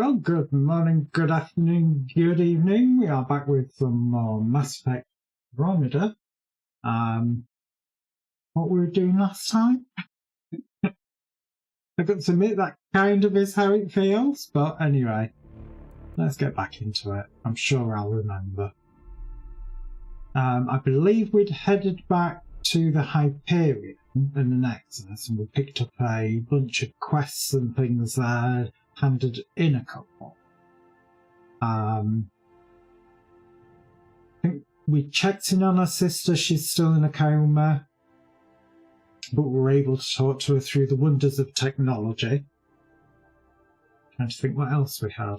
Well, good morning, good afternoon, good evening. We are back with some more Mass Effect Andromeda. What we were doing last time? I got to admit that kind of is how it feels, but anyway, let's get back into it. I'm sure I'll remember. I believe we'd headed back to the Hyperion in the Nexus, and we picked up a bunch of quests and things there, handed in a couple. I think we checked in on her sister. She's still in a coma, but we were able to talk to her through the wonders of technology. Trying to think what else we had.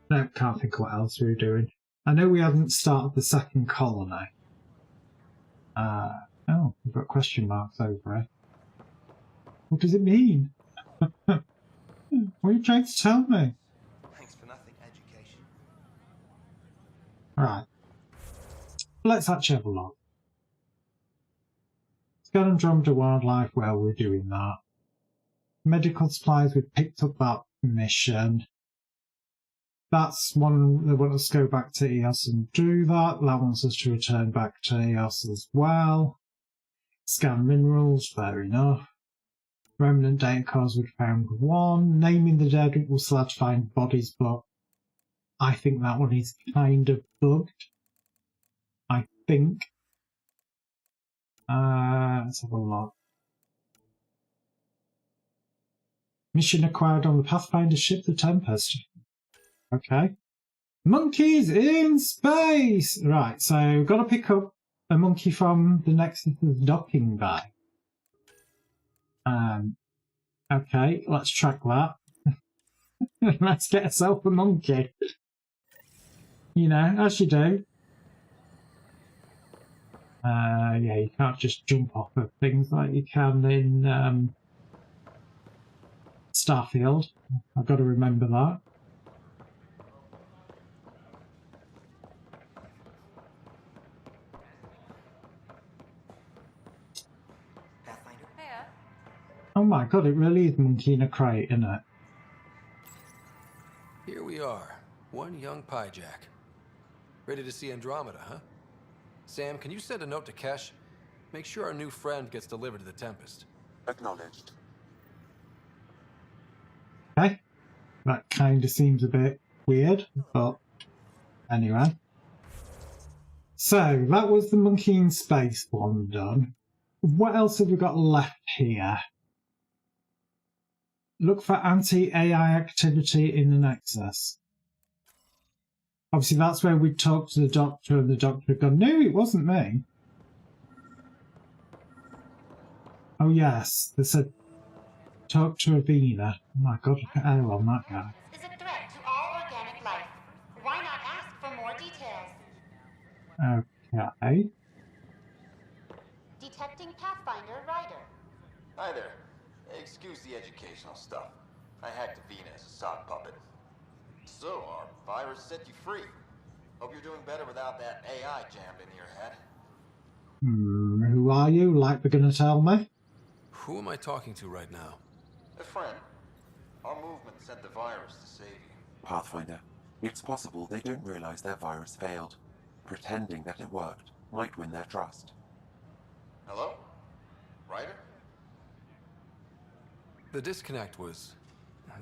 No, can't think what else we were doing. I know we hadn't started the second colony. Oh, we've got question marks over it. What does it mean? What are you trying to tell me? Thanks for nothing, education. Right. Let's actually have a look. Scan Andromeda Wildlife, well, we're doing that. Medical supplies, we picked up that mission. That's one that wants us to go back to EOS and do that. That wants us to return back to EOS as well. Scan minerals, fair enough. Remnant data cores, we found one. Naming the dead, we'll still have to find bodies, but I think that one is kind of bugged. I think. Let's have a look. Mission acquired on the Pathfinder ship, the Tempest. Okay. Monkeys in space! Right, so we've got to pick up a monkey from the Nexus docking bay. Okay, let's track that. Let's get ourselves a monkey. You know, as you do. Yeah, you can't just jump off of things like you can in Starfield. I've got to remember that. Oh my god, it really is monkey in a crate, isn't it? Here we are, one young piejack. Ready to see Andromeda, huh? Sam, can you send a note to Kesh? Make sure our new friend gets delivered to the Tempest. Acknowledged. Okay. That kind of seems a bit weird, but anyway. So, that was the monkey in space one done. What else have we got left here? Look for anti-AI activity in the Nexus. Obviously, that's where we talked to the doctor, and the doctor had gone, no, it wasn't me. Oh, yes. They said, talk to Avena. Oh, my God, look at her on that guy. Is a threat to all organic life. Why not ask for more details? Okay. Detecting Pathfinder Rider. Hi there. Excuse the educational stuff. I hacked Avena as a sock puppet. So, our virus set you free. Hope you're doing better without that AI jammed into your head. Who are you? Like they're going to tell me? Who am I talking to right now? A friend. Our movement sent the virus to save you. Pathfinder, it's possible they don't realize their virus failed. Pretending that it worked might win their trust. Hello? Ryder? The disconnect was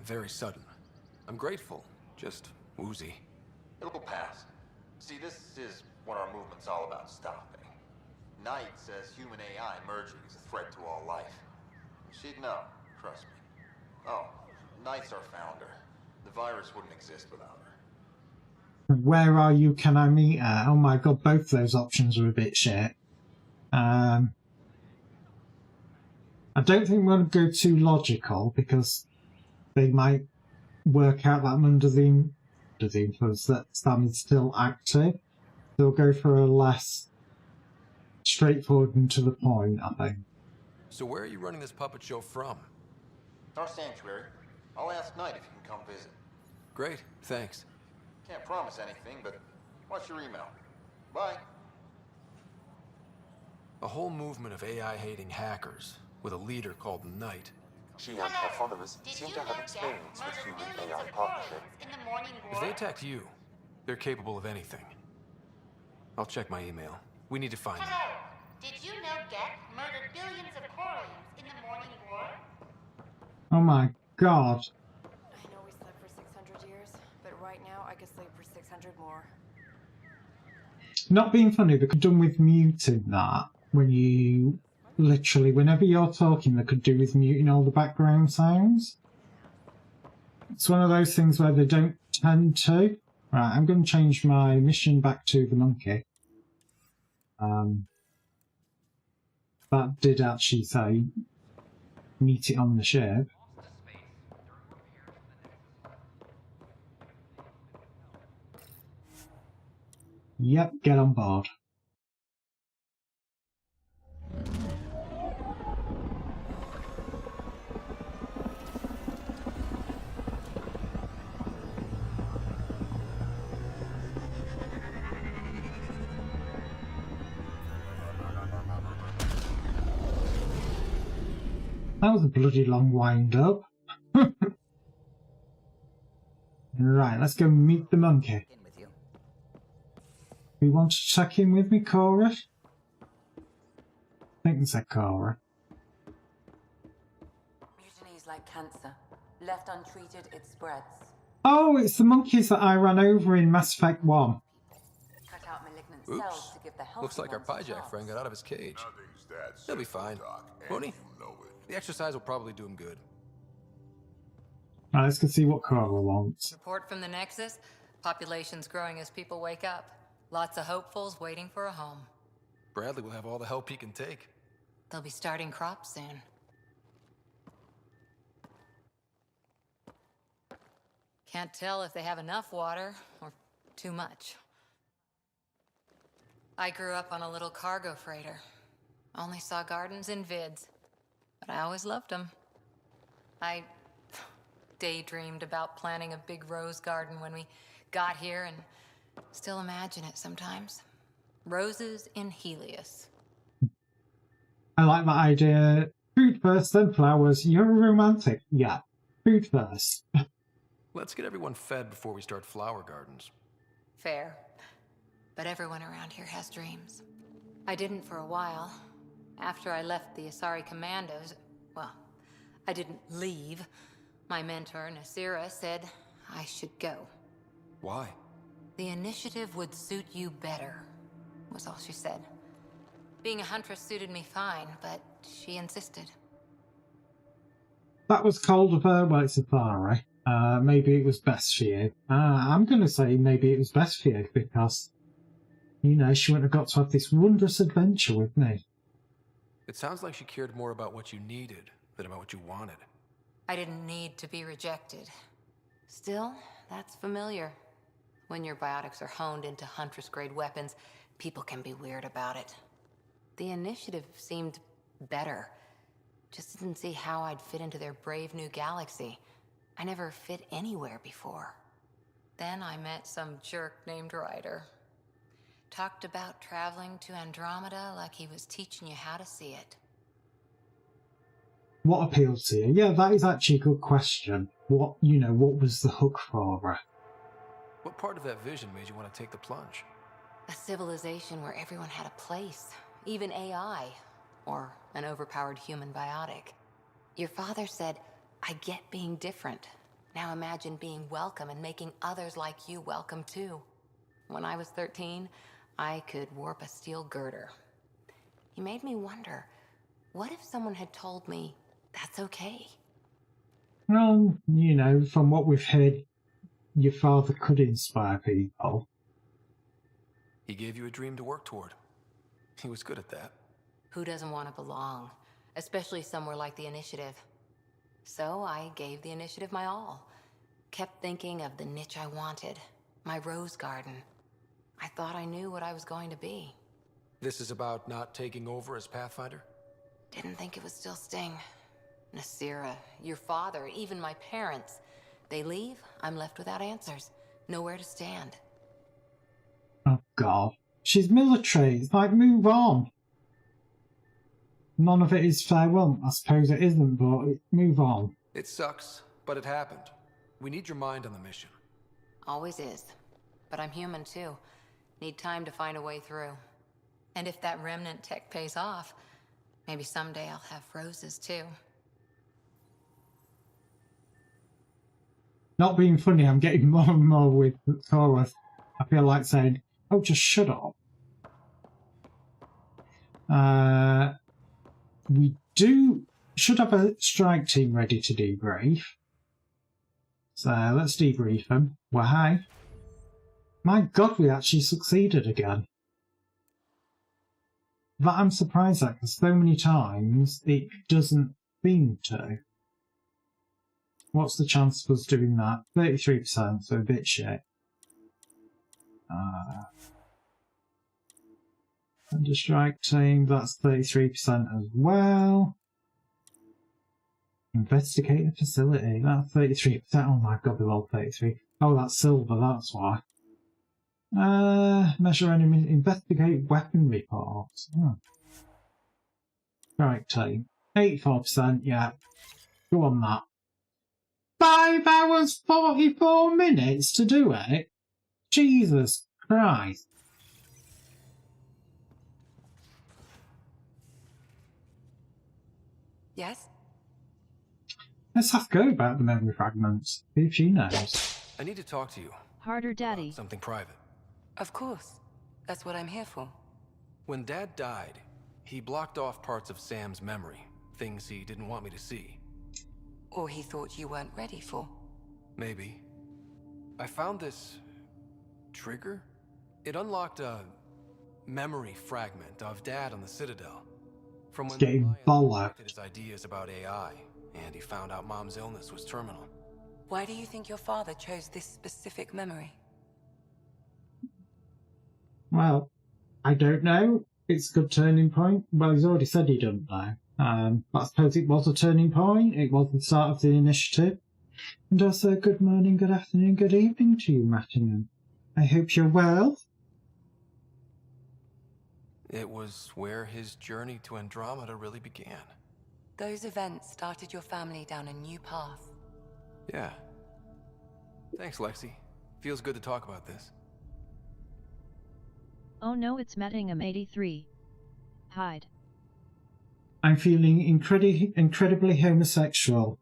very sudden. I'm grateful, just woozy. It'll pass. See, this is what our movement's all about stopping. Knight says human AI merging is a threat to all life. She'd know, trust me. Oh, Knight's our founder. The virus wouldn't exist without her. Where are you? Can I meet her? Oh my god, both those options are a bit shit. I don't think we're going to go too logical because they might work out that I'm under the influence that Sam is still active. They'll go for a less straightforward and to the point, I think. So where are you running this puppet show from? Our sanctuary. I'll ask Knight if he can come visit. Great, thanks. Can't promise anything, but watch your email. Bye. A whole movement of AI-hating hackers with a leader called Knight. She and her followers Did seem you to know have Geth experience with murdered billions human-AI of partnership. Coralians in the morning If they war? attacked you, they're capable of anything. I'll check my email. We need to find them. Hello. Did you know Geth murdered billions of Coralians in the morning war? Oh my god. I know we slept for 600 years, but right now I could sleep for 600 more. Not being funny, they could have done with muting that when you literally, whenever you're talking, they could do with muting all the background sounds. It's one of those things where they don't tend to. Right, I'm going to change my mission back to the monkey. That did actually say meet it on the ship. Yep, get on board. That was a bloody long wind up. Right, let's go meet the monkey. You want to check in with me, Cora? I think they said Cora. Mutiny is like cancer. Left untreated, it spreads. Oh, it's the monkeys that I ran over in Mass Effect 1. Cut out malignant Oops. cells to give the healthy Looks like our ones a Pyjack friend got chance. out of his cage. Nothing's that He'll be simple, fine. Doc, and Won't he? you know it. The exercise will probably do him good. Right, let's go see what Cora wants. Report from the Nexus. Population's growing as people wake up. Lots of hopefuls waiting for a home. Bradley will have all the help he can take. They'll be starting crops soon. Can't tell if they have enough water or too much. I grew up on a little cargo freighter. Only saw gardens in vids, but I always loved them. I daydreamed about planting a big rose garden when we got here and still imagine it sometimes. Roses in Helios. I like that idea. Food first, then flowers. You're a romantic. Yeah, food first. Let's get everyone fed before we start flower gardens. Fair. But everyone around here has dreams. I didn't for a while. After I left the Asari Commandos, well, I didn't leave. My mentor, Nasira, said I should go. Why? The initiative would suit you better, was all she said. Being a huntress suited me fine, but she insisted. That was cold of her. Well, it's Safari. Maybe it was best for you. I'm going to say maybe it was best for you because, you know, she wouldn't have got to have this wondrous adventure with me. It sounds like she cared more about what you needed than about what you wanted. I didn't need to be rejected. Still, that's familiar. When your biotics are honed into Huntress-grade weapons, people can be weird about it. The initiative seemed better. Just didn't see how I'd fit into their brave new galaxy. I never fit anywhere before. Then I met some jerk named Ryder. Talked about traveling to Andromeda like he was teaching you how to see it. What appealed to you? Yeah, that is actually a good question. What was the hook for her? What part of that vision made you want to take the plunge? A civilization where everyone had a place, even AI, or an overpowered human biotic. Your father said, I get being different. Now imagine being welcome and making others like you welcome too. When I was 13, I could warp a steel girder. He made me wonder, what if someone had told me that's okay? Well, you know, from what we've heard, your father could inspire people. He gave you a dream to work toward. He was good at that. Who doesn't want to belong, especially somewhere like the Initiative? So I gave the Initiative my all. Kept thinking of the niche I wanted, my rose garden. I thought I knew what I was going to be. This is about not taking over as Pathfinder? Didn't think it would still sting. Nasira, your father, even my parents. They leave, I'm left without answers. Nowhere to stand. Oh, God. She's military. It's like, move on. none of it is fair. Well, I suppose it isn't, but move on. It sucks, but it happened. We need your mind on the mission. Always is. But I'm human too. Need time to find a way through. And if that remnant tech pays off, maybe someday I'll have roses too. Not being funny, I'm getting more and more with Taurus. I feel like saying, oh, just shut up. We should have a strike team ready to debrief. So let's debrief them. Well, hi. My God, we actually succeeded again. That I'm surprised at, because so many times it doesn't seem to. What's the chance of us doing that? 33%, so a bit shit. Under strike team, that's 33% as well. Investigate the facility, that's 33%. Oh my God, they're all 33. Oh, that's silver, that's why. Measure enemy, investigate weapon reports. Oh. Strike team, 84%, yeah. Go on that. 5 hours, 44 minutes to do it? Jesus Christ. Yes? Let's have a go about the memory fragments. See if she knows. I need to talk to you. Harder, Daddy. Something private. Of course. That's what I'm here for. When Dad died, he blocked off parts of Sam's memory. Things he didn't want me to see. Or he thought you weren't ready for. Maybe. I found this trigger. It unlocked a memory fragment of Dad on the Citadel. From when getting bollocked. his ideas about AI, and he found out Mom's illness was terminal. Why do you think your father chose this specific memory? Well, I don't know. It's a good turning point. Well, he's already said he doesn't know. But I suppose it was a turning point. It was the start of the initiative. And also, good morning, good afternoon, good evening to you, Mattingham. I hope you're well. It was where his journey to Andromeda really began. Those events started your family down a new path. Yeah. Thanks, Lexi. Feels good to talk about this. Oh no, it's Mattingham 83. Hide. I'm feeling incredibly homosexual.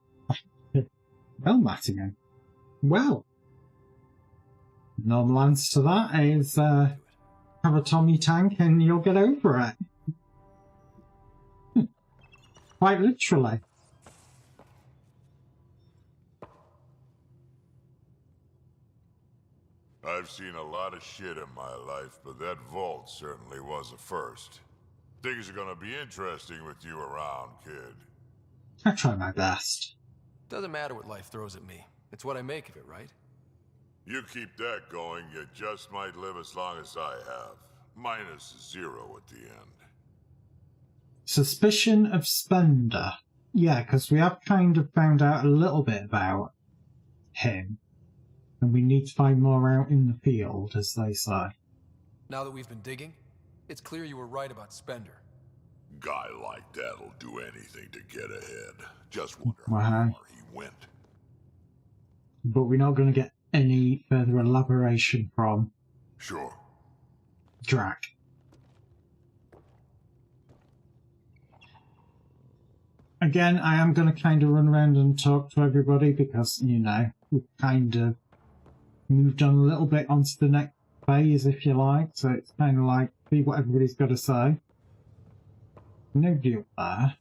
Well, Mattingham. Well. Normal answer to that is, have a Tommy tank and you'll get over it. Quite literally. I've seen a lot of shit in my life, but that vault certainly was a first. Things are gonna be interesting with you around, kid. I try my best. Doesn't matter what life throws at me. It's what I make of it, right? You keep that going, you just might live as long as I have. Minus 0 at the end. Suspicion of Spender. Yeah, because we have kind of found out a little bit about him. And we need to find more out in the field, as they say. Now that we've been digging, it's clear you were right about Spender. Guy like that'll do anything to get ahead. Just wonder how Wow. far he went. But we're not going to get any further elaboration from Sure. Drac. Again, I am going to kind of run around and talk to everybody because, you know, we've kind of moved on a little bit onto the next phase, if you like. So it's kind of like, see what everybody's got to say. Nobody up there.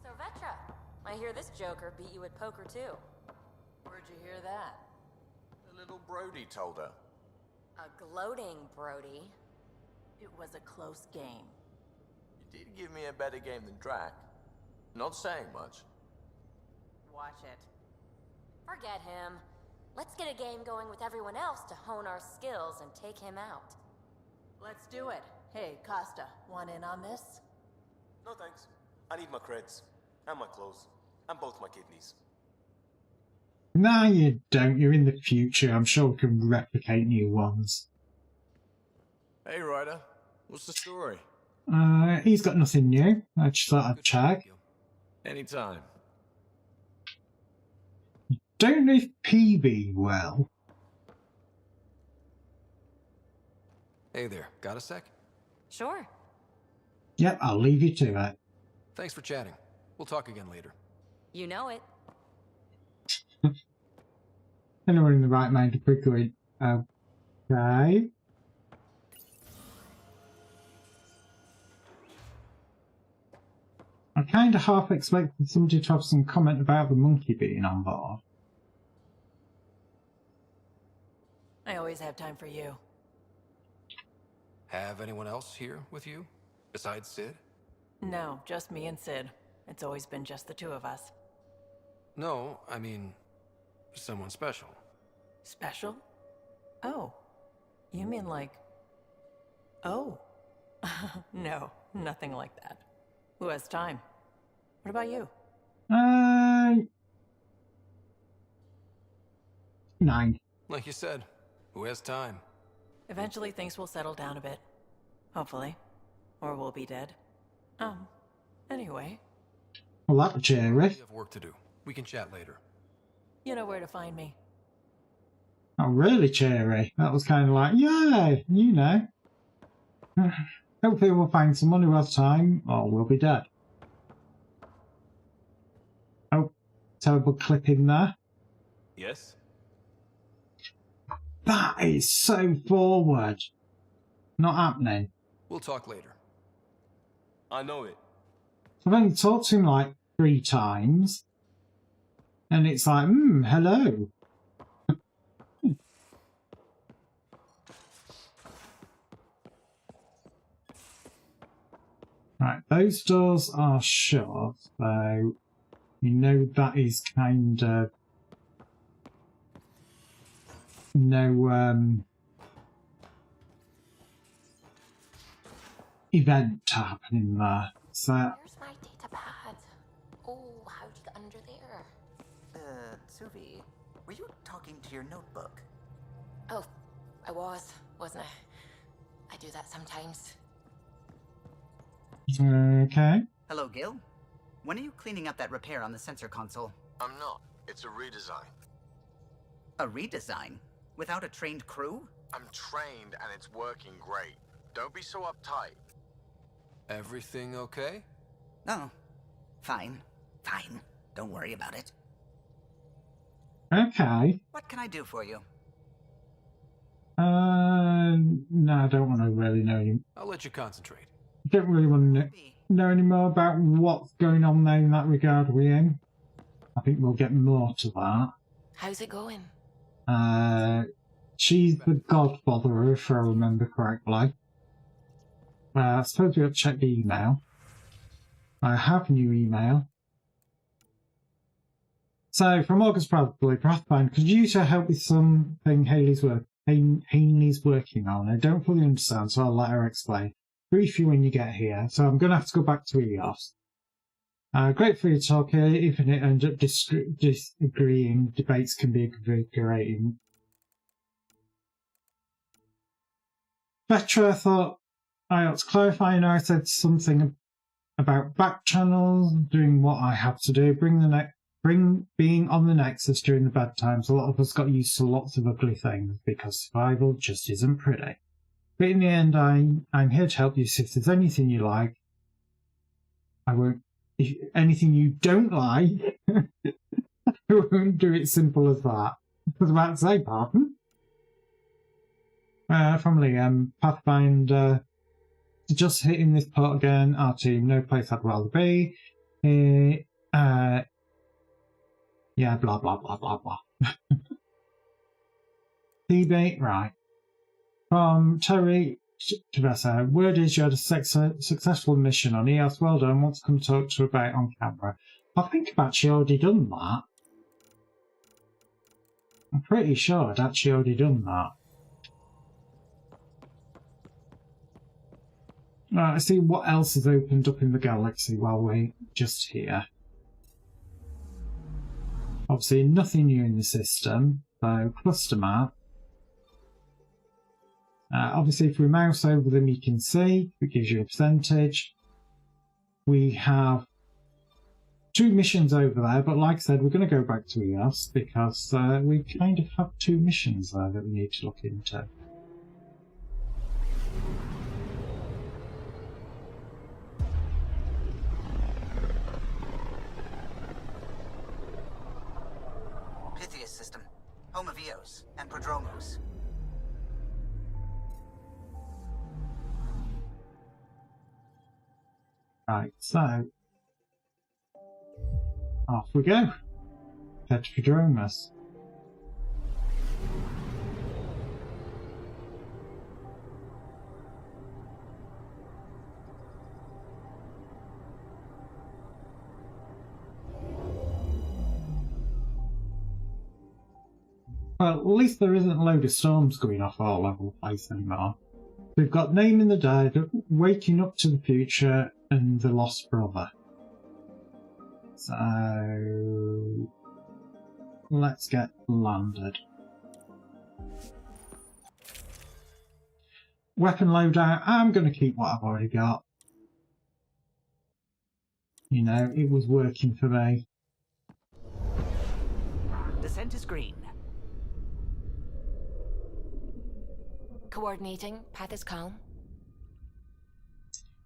So, Vetra, I hear this joker beat you at poker too. Where'd you hear that? The little Brody told her. A gloating Brody. It was a close game. You did give me a better game than Drac. Not saying much. Watch it. Forget him. Let's get a game going with everyone else to hone our skills and take him out. Let's do it. Hey, Costa, want in on this? No thanks. I need my creds. And my clothes. And both my kidneys. No, you don't. You're in the future. I'm sure we can replicate new ones. Hey, Ryder. What's the story? He's got nothing new. I just thought I'd check. Anytime. Don't know if PB will. Hey there. Got a sec? Sure. Yep, I'll leave you to it. Thanks for chatting. We'll talk again later. You know it. Anyone in the right mind to quickly going, okay. I kind of half expected somebody to have some comment about the monkey being on board. I always have time for you. Have anyone else here with you? Besides Sid? No, just me and Sid. It's always been just the two of us. No, I mean, someone special. Special? Oh. You mean like... Oh. No, nothing like that. Who has time? What about you? 9. Like you said, who has time? Eventually things will settle down a bit. Hopefully. Or we'll be dead. Anyway. Well, that's cheery. We have work to do. We can chat later. You know where to find me. Oh, really cheery. That was kind of like, yeah, you know. Hopefully we'll find someone who has time, or we'll be dead. Oh, terrible clip in there. Yes? That is so forward. Not happening. We'll talk later. I know it. I've only talked to him like 3 times. And it's like, hello. Right, those doors are shut, so you know that is kind of no event happening there. So Where's my data pad? Oh, how'd you get under there? Suvi, were you talking to your notebook? Oh, I wasn't I? I do that sometimes. okay. Hello, Gil. When are you cleaning up that repair on the sensor console? I'm not. It's a redesign. A redesign? Without a trained crew? I'm trained and it's working great. Don't be so uptight. Everything okay? Oh, fine. Fine. Don't worry about it. Okay. What can I do for you? No, I don't want to really know any. I'll let you concentrate. I don't really want to know any more about what's going on there in that regard with him. I think we'll get more to that. How's it going? She's the godfather, if I remember correctly. I suppose we have to check the email. I have a new email. So, from August Bradley, Pathfinder, could you two help with something Haley's working on? I don't fully understand, so I'll let her explain. Brief you when you get here. So I'm going to have to go back to EOS. Great for your talk here. If it ends up disagreeing, debates can be invigorating. Better, I thought I ought to clarify. I said something about back channels, doing what I have to do, being on the Nexus during the bad times. A lot of us got used to lots of ugly things because survival just isn't pretty. But in the end, I'm here to help you. So if there's anything you like, I won't. If anything you don't like, I won't do it simple as that. I was about to say, pardon. From Liam, Pathfinder, just hitting this part again. Our team, no place I'd rather be. Yeah, blah blah blah blah blah. Debate, right. From Terry Tavessa, word is you had a successful mission on EOS. Well done. Want to come talk to you about it on camera. I think I've actually already done that. I'm pretty sure I'd actually already done that. Right, let's see what else has opened up in the galaxy while we're just here. Obviously, nothing new in the system. So, cluster map. Obviously, if we mouse over them, you can see it gives you a percentage. We have 2 missions over there, but like I said, we're going to go back to EOS because we kind of have 2 missions there that we need to look into. Pythias system, home of Eos and Prodromos. Right, so off we go. Head to Prodromos. Well, at least there isn't a load of storms going off all over the place anymore. We've got Naming the Dead, Waking Up to the Future, and The Lost Brother. So let's get landed. Weapon loadout, I'm going to keep what I've already got. You know, it was working for me. Descent is green. Coordinating. Path is calm.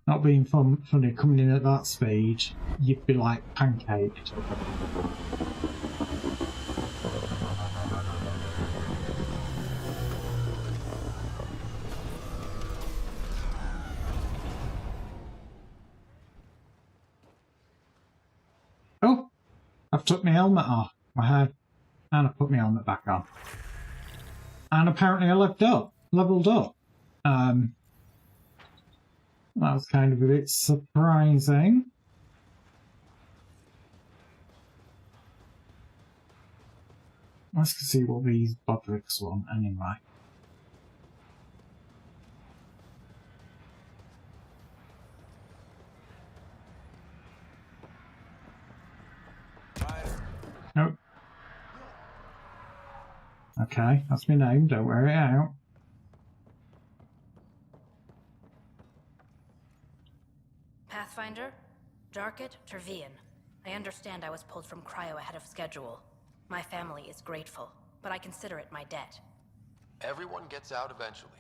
Not being funny, coming in at that speed, you'd be like pancaked. Oh, I've took my helmet off my head, and I put my helmet back on. And apparently I leveled up. That was kind of a bit surprising. Let's see what these Bodricks want anyway. Nope. Okay, that's my name, don't wear it out. Pathfinder, Jarkett, Tervian. I understand I was pulled from Cryo ahead of schedule. My family is grateful, but I consider it my debt. Everyone gets out eventually.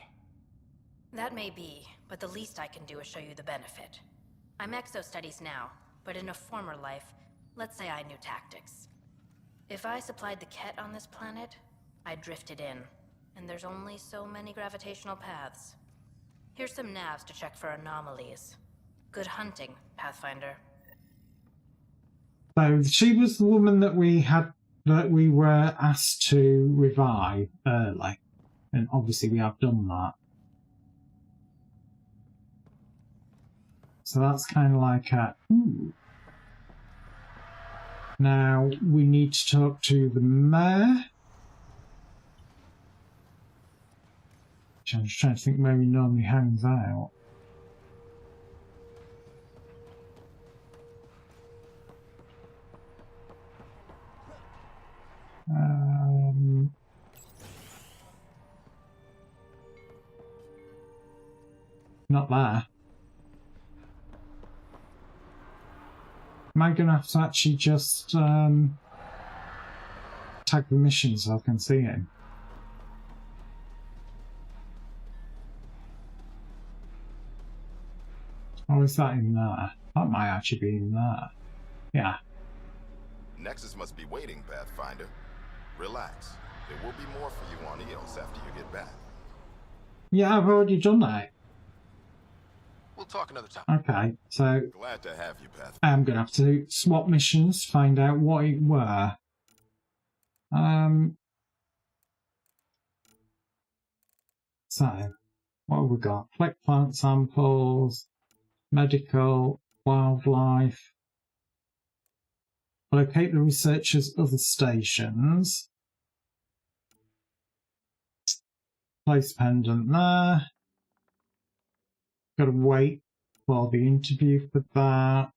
That may be, but the least I can do is show you the benefit. I'm exo-studies now, but in a former life, let's say I knew tactics. If I supplied the Ket on this planet, I drifted in, and there's only so many gravitational paths. Here's some navs to check for anomalies. Good hunting, Pathfinder. So she was the woman that we were asked to revive early, and obviously we have done that. So that's kind of like a ooh. Now we need to talk to the mayor. I'm just trying to think where he normally hangs out. Not there. Am I going to have to actually just tag the mission so I can see him? Or is that in there? That might actually be in there. Yeah. Nexus must be waiting, Pathfinder. Relax. There will be more for you on Eos after you get back. Yeah, I've already done that. We'll talk another time. Okay, so Glad to have you, Pathfinder. I'm going to have to swap missions, find out what it were. So, what have we got? Collect plant samples, medical, wildlife. Locate the researchers' other stations. Place pendant there. Got to wait for the interview for that.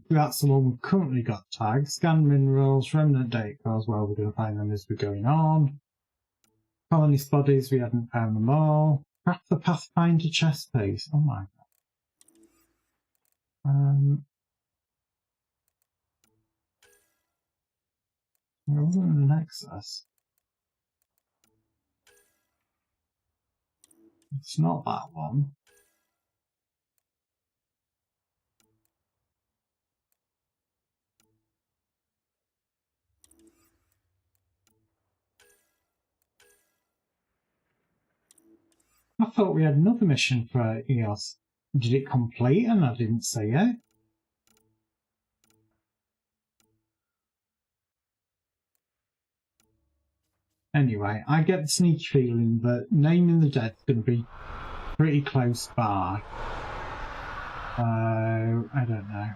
That's the one we've currently got tagged. Scan minerals, remnant data cores. Well, we're going to find them as we're going on. Colonist bodies, we haven't found them all. Craft the Pathfinder chest piece. Oh my god. There wasn't an Nexus. It's not that one. I thought we had another mission for EOS. Did it complete and I didn't see it? Anyway, I get the sneaky feeling that naming the dead is going to be pretty close by. I don't know.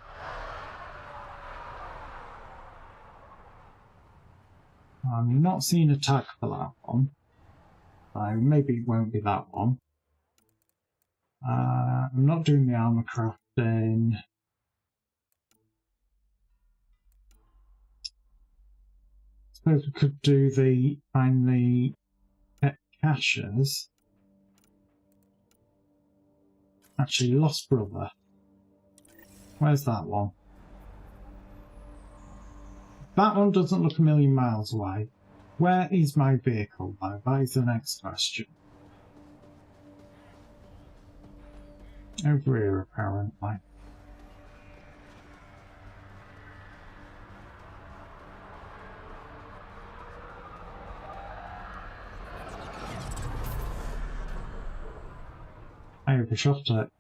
I'm not seeing a tag for that one. So maybe it won't be that one. I'm not doing the armor crafting. Suppose we could do find the caches. Actually, Lost Brother. Where's that one? That one doesn't look a million miles away. Where is my vehicle, though? That is the next question. Over here, apparently. I overshot it.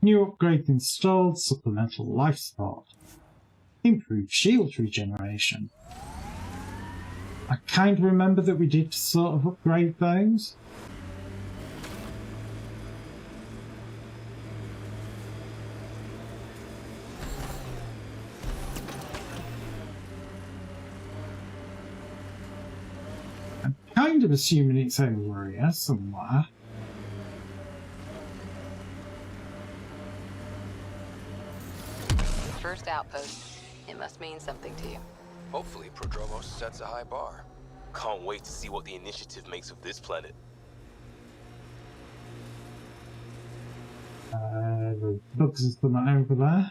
New upgrade installed, supplemental life support. Improved shield regeneration. I kind of remember that we did sort of upgrade those. I'm kind of assuming it's over here somewhere. First outpost. It must mean something to you. Hopefully, Prodromos sets a high bar. Can't wait to see what the initiative makes of this planet. The bugs is the one over there.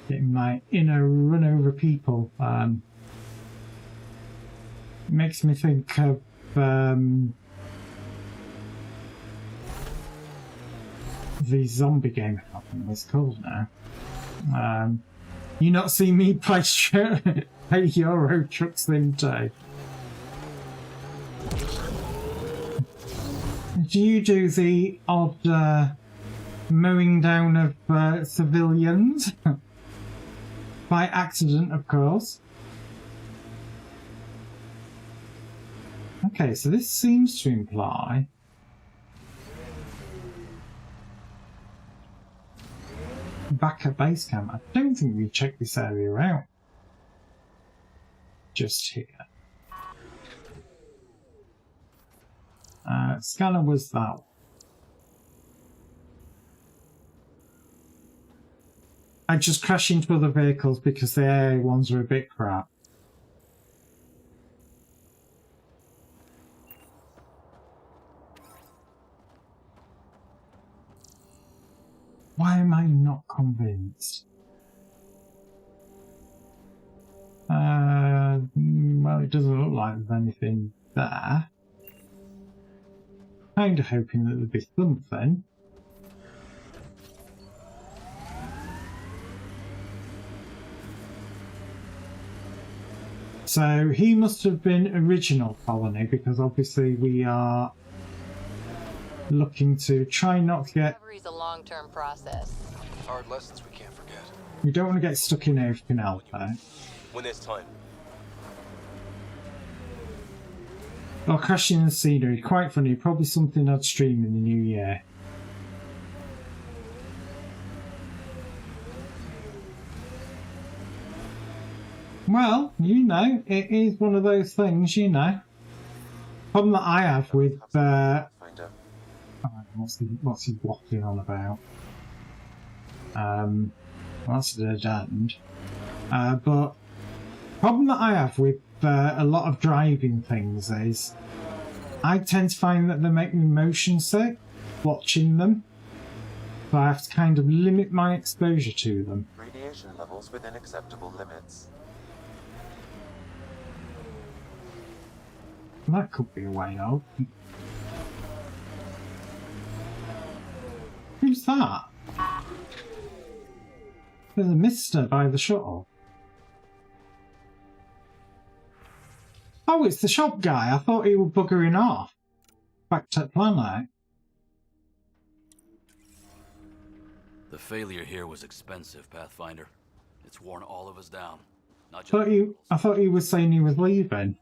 Getting my inner run over people. Makes me think of the zombie game. I can't think what it's called now. You not see me play Euro Truck Sim Day. Do you do the odd mowing down of civilians? By accident, of course. Okay, so this seems to imply back at base camp. I don't think we checked this area out just here. Scanner was that one. I just crash into other vehicles because the AA ones are a bit crap. Why am I not convinced? Well, it doesn't look like there's anything there. Kind of hoping that there'd be something. So he must have been original colony, because obviously we are looking to try not to get... Recovery's a long-term process. Hard lessons we can't forget. We don't want to get stuck in there if we can help it. When there's time. Well, crashing the scenery, quite funny, probably something I'd stream in the new year. Well, you know, it is one of those things, you know. Problem that I have with what's he waffling on about? Well, that's a dead end. But problem that I have with a lot of driving things is I tend to find that they make me motion sick watching them. So I have to kind of limit my exposure to them. Radiation levels within acceptable limits. That could be a way out. Who's that? There's a mister by the shuttle. Oh, it's the shop guy. I thought he was buggering off. Back to the planet. The failure here was expensive, Pathfinder. It's worn all of us down. Not just I thought he was saying he was leaving.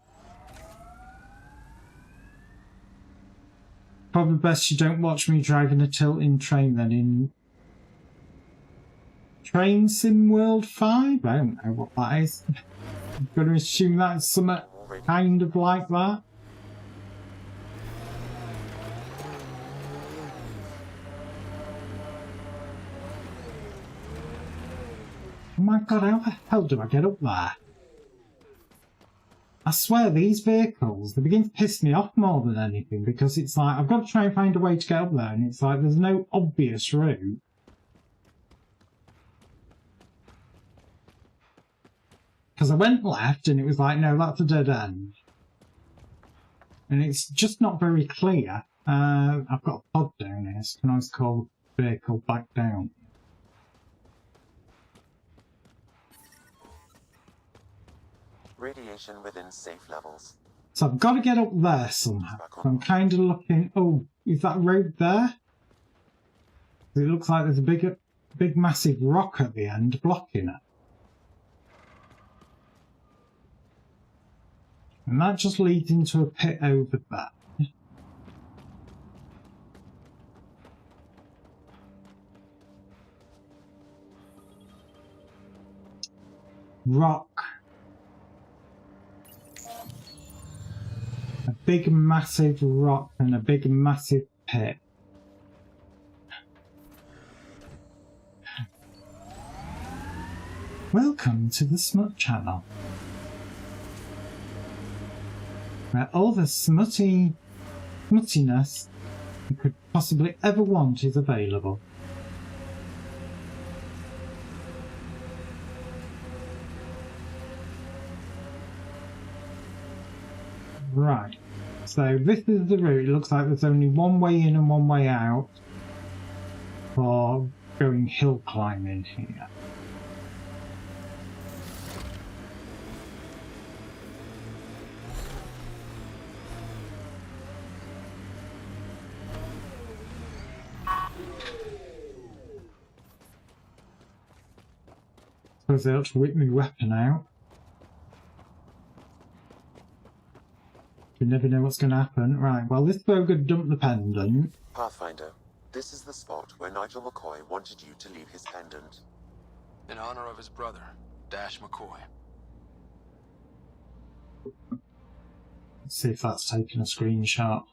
Probably best you don't watch me driving a tilting train then in Train Sim World 5? I don't know what that is. I'm going to assume that's something kind of like that. Oh my god, how the hell do I get up there? I swear these vehicles, they begin to piss me off more than anything because it's like, I've got to try and find a way to get up there and it's like, there's no obvious route. Because I went left and it was like, no, that's a dead end. And it's just not very clear. I've got a pod down here, so can I always call the vehicle back down? Radiation within safe levels. So I've got to get up there somehow. So I'm kind of looking... Oh, is that road there? It looks like there's a big massive rock at the end blocking it. And that just leads into a pit over there. Rock. A big massive rock and a big massive pit. Welcome to the Smut Channel, where all the smuttiness you could possibly ever want is available. Right, so this is the route. It looks like there's only one way in and one way out for going hill climbing here. Suppose they ought to whip my weapon out. You never know what's going to happen. Right, well, this bow could dump the pendant. Pathfinder, this is the spot where Nigel McCoy wanted you to leave his pendant. In honor of his brother, Dash McCoy. Let's see if that's taken a screenshot.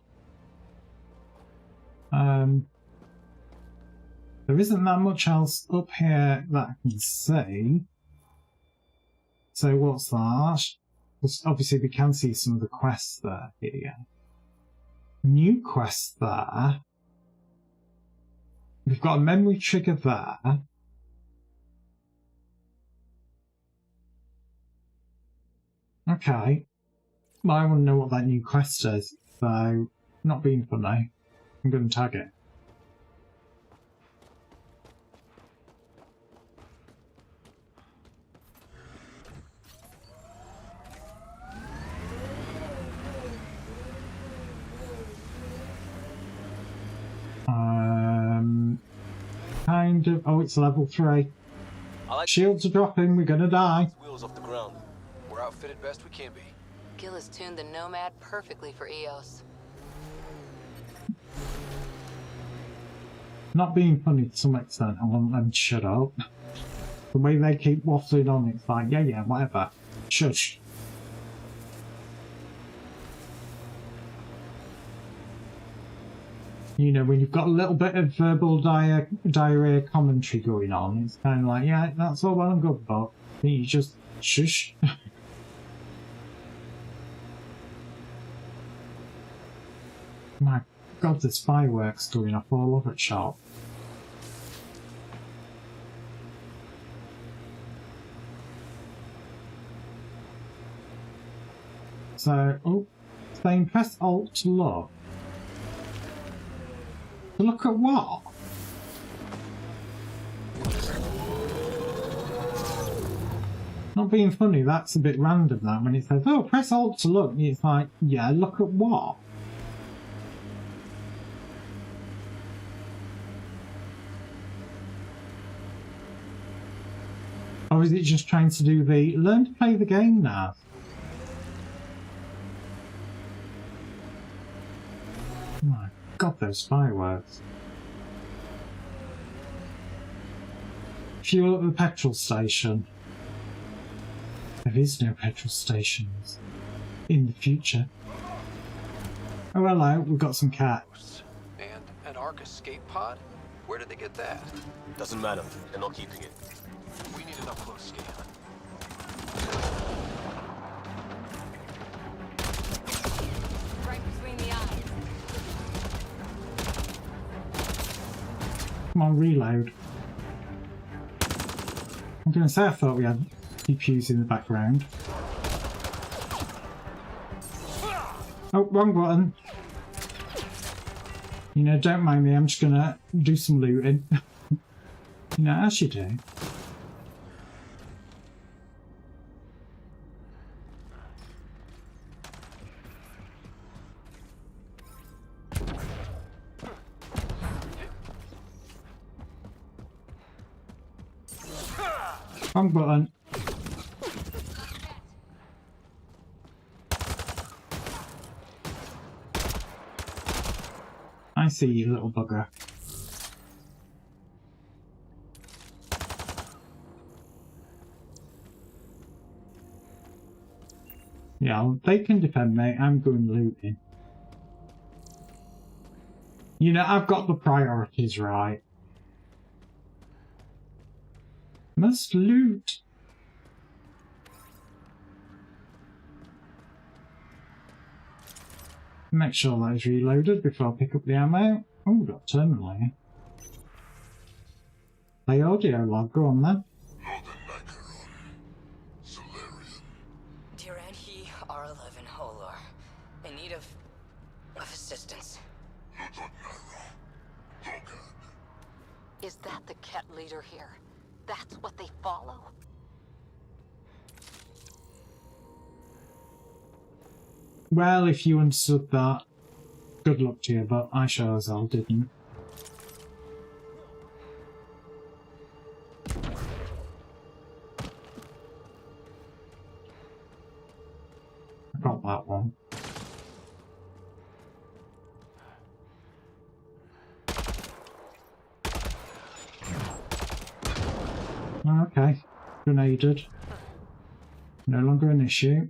There isn't that much else up here that I can see. So what's that? Obviously we can see some of the quests there here. New quest there. We've got a memory trigger there. Okay. Well, I want to know what that new quest is, so not being funny, I'm going to tag it. Kind of. Oh, it's level 3. Shields are dropping. We're gonna die. Wheels off the ground. We're outfitted best we can be. Gil has tuned the Nomad perfectly for EOS. Not being funny to some extent. I want them to shut up. The way they keep waffling on, it's like, yeah, whatever. Shush. You know, when you've got a little bit of verbal diarrhea commentary going on, it's kind of like, yeah, that's all well and good, but you just shush. My God, there's fireworks going off all over the shop. So, oh, saying press Alt to look. To look at what? Not being funny, that's a bit random that when it says, oh, press Alt to look, it's like, yeah, look at what? Or is it just trying to do the learn to play the game now? Oh my God, those fireworks. Fuel at the petrol station. There is no petrol stations in the future. Oh hello, we've got some cats. And an Ark escape pod? Where did they get that? Doesn't matter. They're not keeping it. We need an up-close scan. Right between the eyes. Come on, reload. I'm going to say I thought we had PPUs in the background. Oh, wrong button. You know, don't mind me, I'm just going to do some looting. You know, as you do. Wrong button. I see you, little bugger. Yeah, they can defend me. I'm going looting. You know, I've got the priorities right. Must loot. Make sure that is reloaded before I pick up the ammo. Oh, we've got a terminal here. Play audio log, go on then. Dear He R11 Holar, in need of assistance. Is that the Ket leader here? That's what they follow? Well, if you understood that, good luck to you, but I sure as hell didn't. I got that one. Okay, grenaded. No longer an issue.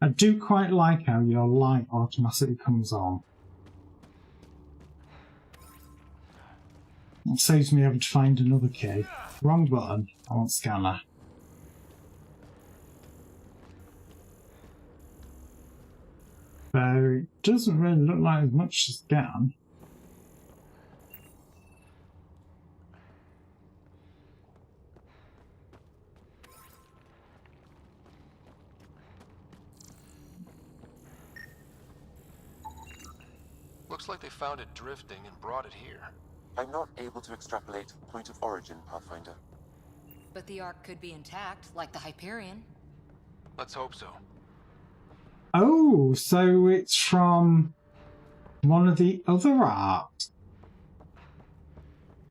I do quite like how your light automatically comes on. It saves me having to find another key. Wrong button. I want scanner. So it doesn't really look like there's much to scan. Looks like they found it drifting and brought it here. I'm not able to extrapolate point of origin, Pathfinder. But the Ark could be intact, like the Hyperion. Let's hope so. Oh, so it's from one of the other arcs.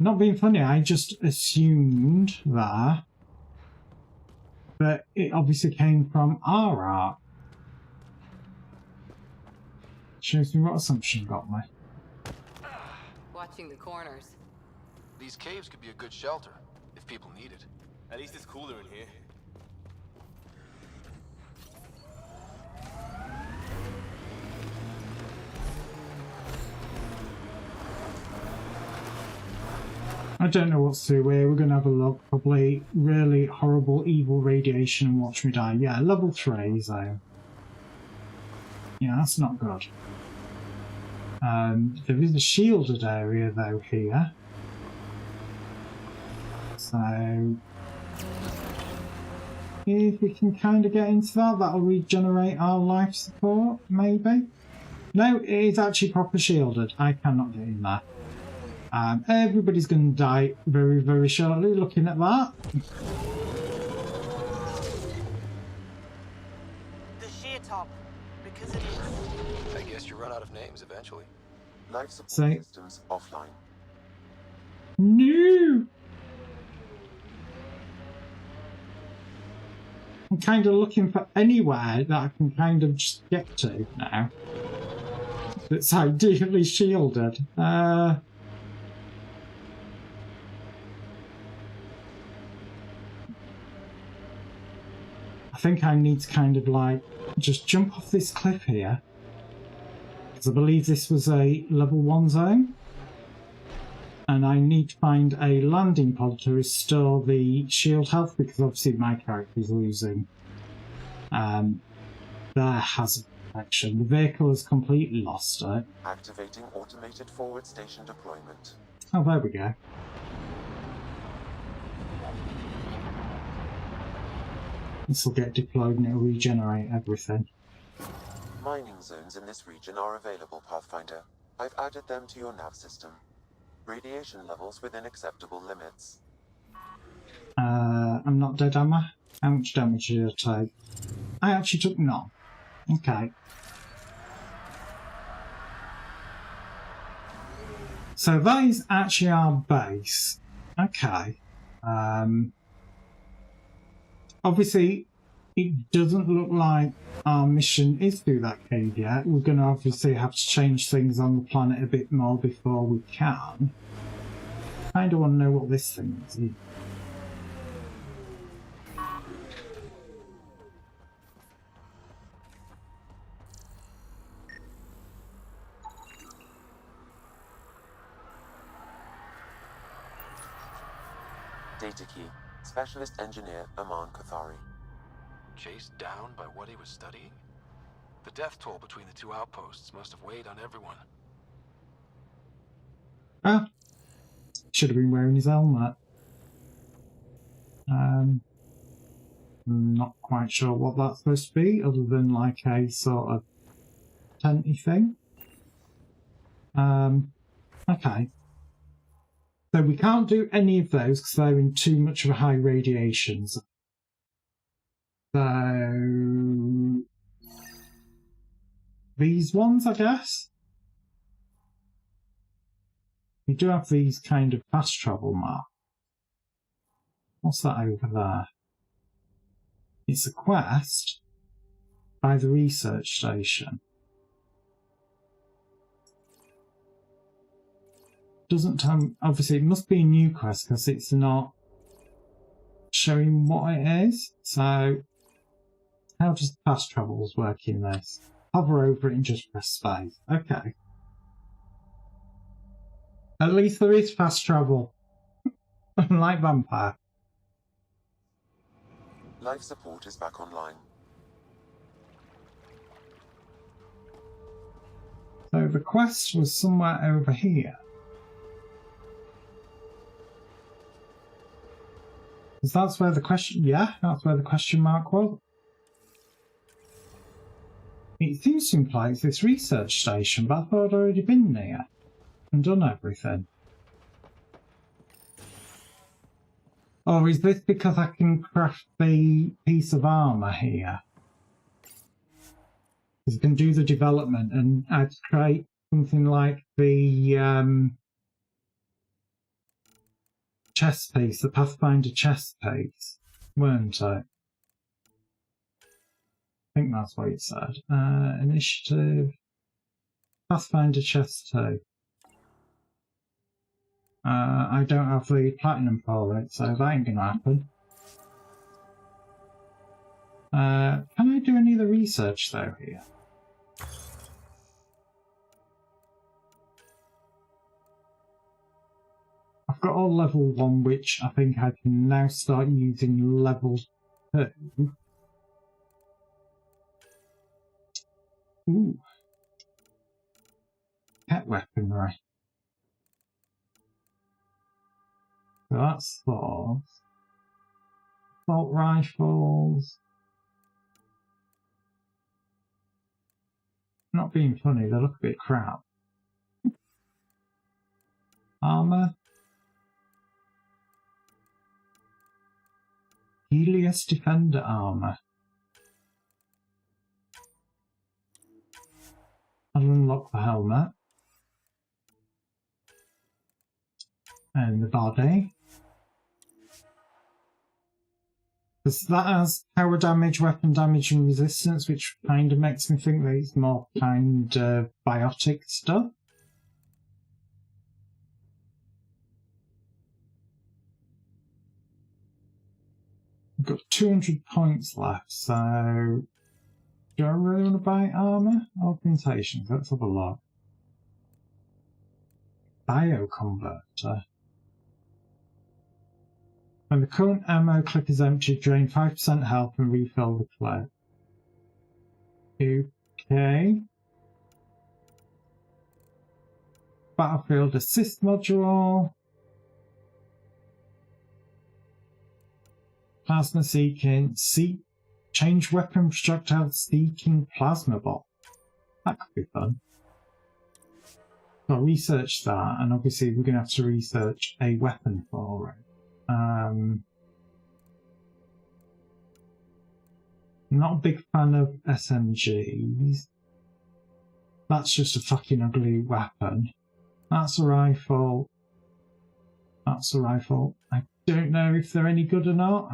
Not being funny, I just assumed that. But it obviously came from our arc. Shows me what assumption got me. Watching the corners. These caves could be a good shelter, if people need it. At least it's cooler in here. I don't know what's through here. We're going to have a look. Probably really horrible, evil radiation and watch me die. Yeah, level 3, so. Yeah, that's not good. There is a shielded area, though, here. So. If we can kind of get into that, that'll regenerate our life support, maybe? No, it is actually proper shielded. I cannot get in there. Everybody's going to die very, very shortly looking at that. The sheer top, because it is. I guess you run out of names eventually. Life support systems offline. No! I'm kind of looking for anywhere that I can kind of just get to now. That's ideally shielded. I think I need to kind of like just jump off this cliff here, because I believe this was a level 1 zone, and I need to find a landing pod to restore the shield health, because obviously my character is losing their hazard protection. The vehicle has completely lost it. Activating automated forward station deployment. Oh, there we go. This will get deployed and it'll regenerate everything. Mining zones in this region are available, Pathfinder. I've added them to your nav system. Radiation levels within acceptable limits. I'm not dead, am I? How much damage did I take? I actually took none. Okay. So that is actually our base. Okay. Obviously, it doesn't look like our mission is through that cave yet. We're going to obviously have to change things on the planet a bit more before we can. I kind of want to know what this thing is. Data key. Specialist engineer Aman Kathari. Chased down by what he was studying? The death toll between the two outposts must have weighed on everyone. Ah, should have been wearing his helmet. Not quite sure what that's supposed to be, other than like a sort of tenty thing. Okay. So we can't do any of those because they're in too much of a high radiation. So these ones, I guess. We do have these kind of fast travel marks. What's that over there? It's a quest by the research station. Doesn't tell me, obviously it must be a new quest because it's not showing what it is. So how does fast travels work in this? Hover over it and just press space. Okay. At least there is fast travel. Unlike Vampire. Life support is back online. So the quest was somewhere over here. Because that's where the question... Yeah, that's where the question mark was. It seems to imply it's this research station, but I thought I'd already been there and done everything. Or is this because I can craft the piece of armour here? Because I can do the development and I'd create something like the chest piece, the Pathfinder chest piece, weren't it? I think that's what it said. Initiative. Pathfinder chest too. I don't have the platinum for it, so that ain't gonna happen. Can I do any of the research though here? I've got all level 1, which I think I can now start using level 2. Ooh. Pet weaponry. So that's swords. Assault rifles. Not being funny, they look a bit crap. Armor. Helios Defender armor. I'll unlock the helmet. And the body. Because that has power damage, weapon damage, and resistance, which kind of makes me think that it's more kind of biotic stuff. I've got 200 points left, so do I really want to buy armor? Augmentations, let's have a look. Bioconverter. When the current ammo clip is empty, drain 5% health and refill the clip. Okay. Battlefield assist module. Plasma seeking. Change weapon projectile seeking plasma bot. That could be fun. So I'll research that, and obviously we're going to have to research a weapon for it. Not a big fan of SMGs. That's just a fucking ugly weapon. That's a rifle. That's a rifle. I don't know if they're any good or not.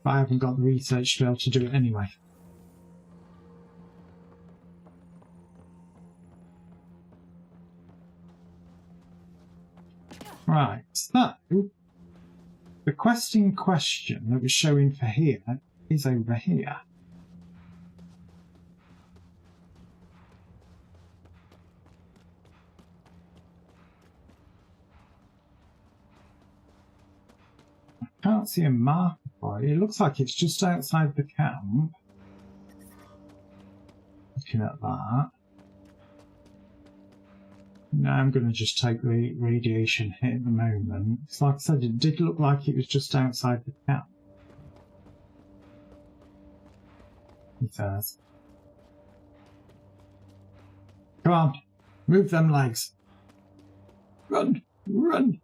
But I haven't got the research to be able to do it anyway. Right, so the quest in question that was showing for here is over here. I can't see a marker for it. It looks like it's just outside the camp. Looking at that. Now I'm going to just take the radiation hit at the moment. So like I said, it did look like it was just outside the camp. It says. Come on, move them legs. Run, run.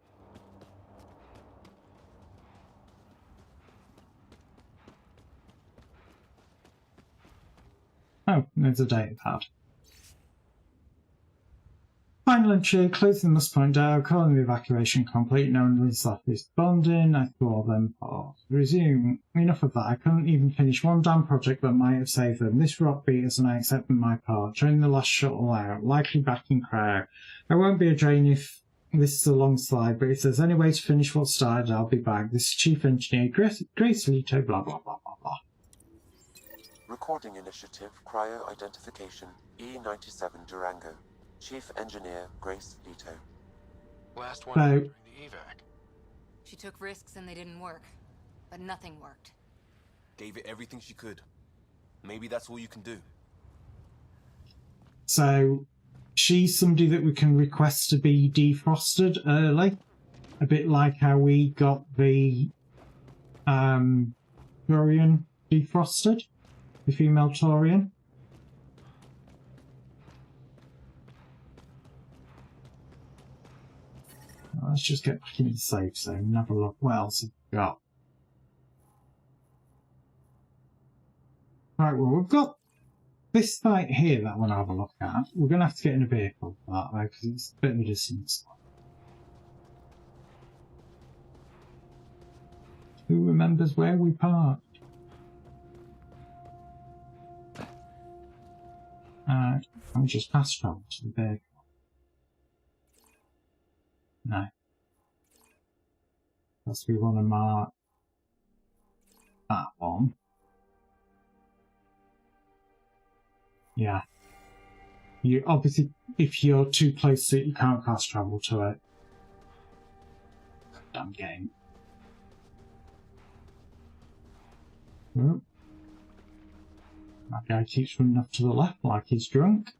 Oh, there's a data pad. Final entry, closing must point down, calling the evacuation complete, no one is left responding, I thought them pause. Resume. Enough of that, I couldn't even finish one damn project that might have saved them. This rock beat is and I accept my part. Train the last shuttle out, likely back in crowd. I won't be a drain if this is a long slide, but if there's any way to finish what started, I'll be back. This is Chief Engineer Grace Lito, blah blah blah blah blah. Recording initiative, cryo identification, E97 Durango. Chief Engineer Grace Lito. Last one during the evac. She took risks and they didn't work. But nothing worked. Gave it everything she could. Maybe that's all you can do. So, she's somebody that we can request to be defrosted early. A bit like how we got the Taurian defrosted. The female Taurian. Let's just get back into the safe zone and have a look. What else have we got? Right, well, we've got this site here that I want to have a look at. We're going to have to get in a vehicle for that, though, because it's a bit of a distance. Who remembers where we parked? Can we just fast travel to the vehicle? No. Because we want to mark that one. Yeah. You obviously, if you're too close to it, you can't fast travel to it. Damn game. Oh. That guy keeps running off to the left like he's drunk.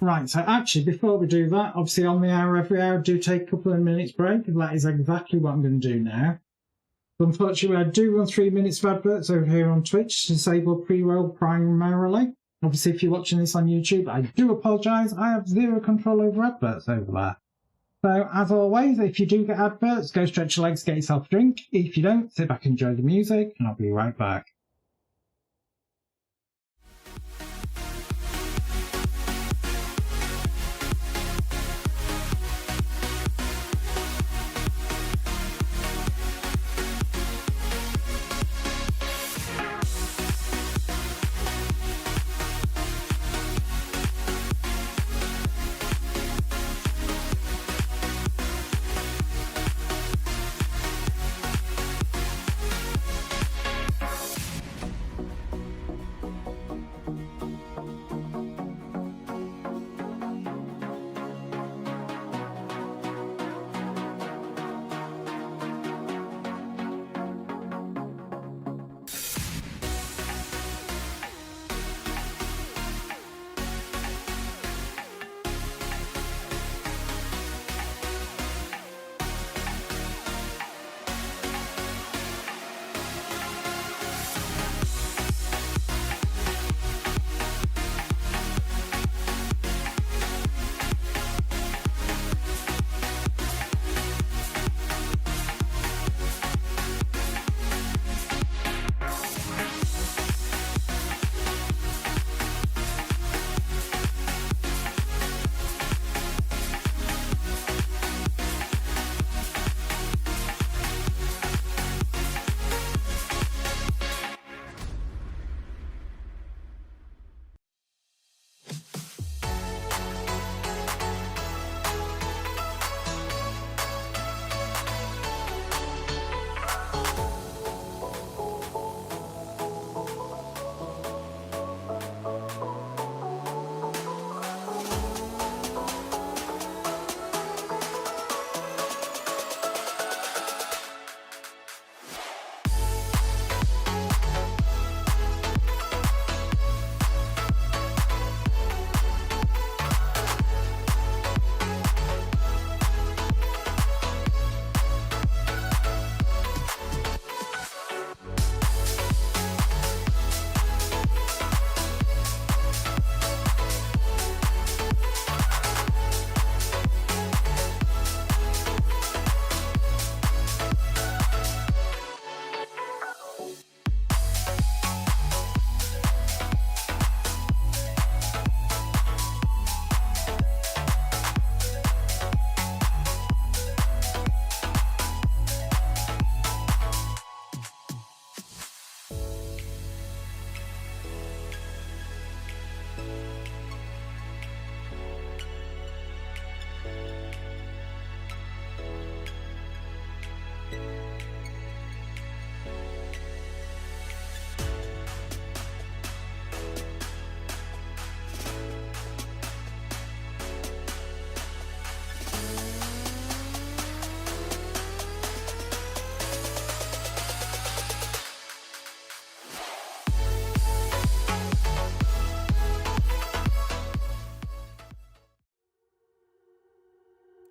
Right, so actually, before we do that, obviously on the hour, every hour, do take a couple of minutes break, and that is exactly what I'm going to do now. But unfortunately, I do run 3 minutes of adverts over here on Twitch to disable pre-roll primarily. Obviously, if you're watching this on YouTube, I do apologise. I have zero control over adverts over there. So, as always, if you do get adverts, go stretch your legs, get yourself a drink. If you don't, sit back and enjoy the music, and I'll be right back.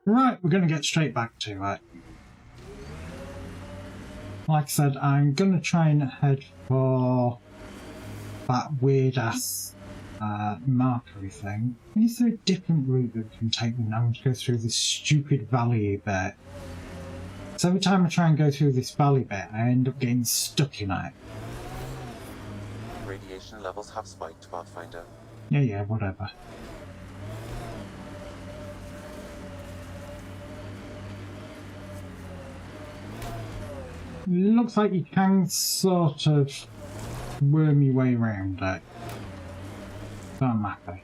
Right, we're going to get straight back to it. Like I said, I'm going to try and head for that weird-ass markery thing. Is there a different route that we can take when I'm going to go through this stupid valley bit? So every time I try and go through this valley bit, I end up getting stuck in it. Radiation levels have spiked, Pathfinder. Yeah, whatever. looks like you can sort of worm your way around it. So I'm happy.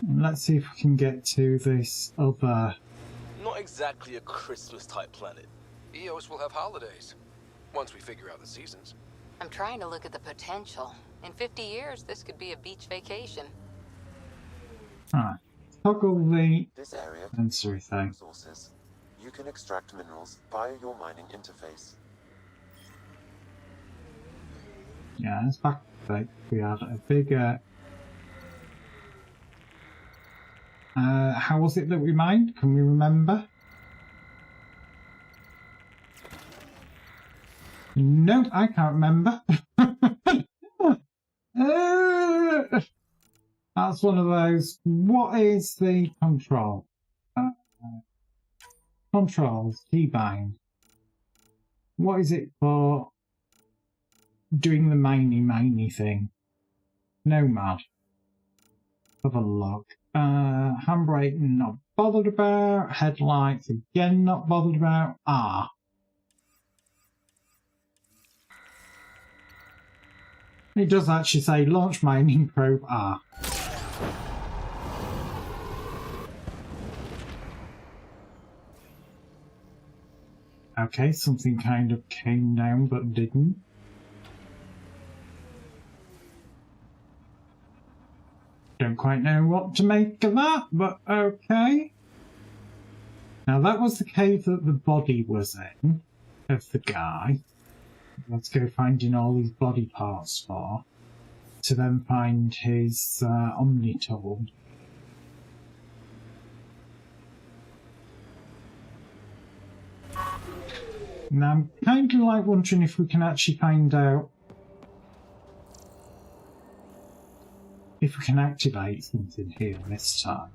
And let's see if we can get to this other... Not exactly a Christmas-type planet. Eos will have holidays, once we figure out the seasons. I'm trying to look at the potential. In 50 years, this could be a beach vacation. Alright. Toggle the This area sensory thing. Resources. You can extract minerals via your mining interface. Yeah, it's back to we had a bigger... how was it that we mined? Can we remember? No, I can't remember. That's one of those. What is the control? Controls, keybind. What is it for doing the miney thing? Nomad. Have a look. Handbrake, not bothered about. Headlights, again, not bothered about. It does actually say launch mining probe R. Okay, something kind of came down but didn't. Don't quite know what to make of that, but okay. Now that was the cave that the body was in, of the guy. Let's go finding all these body parts for, to then find his Omni tool. Now I'm kind of like wondering if we can actually find out if we can activate something here this time.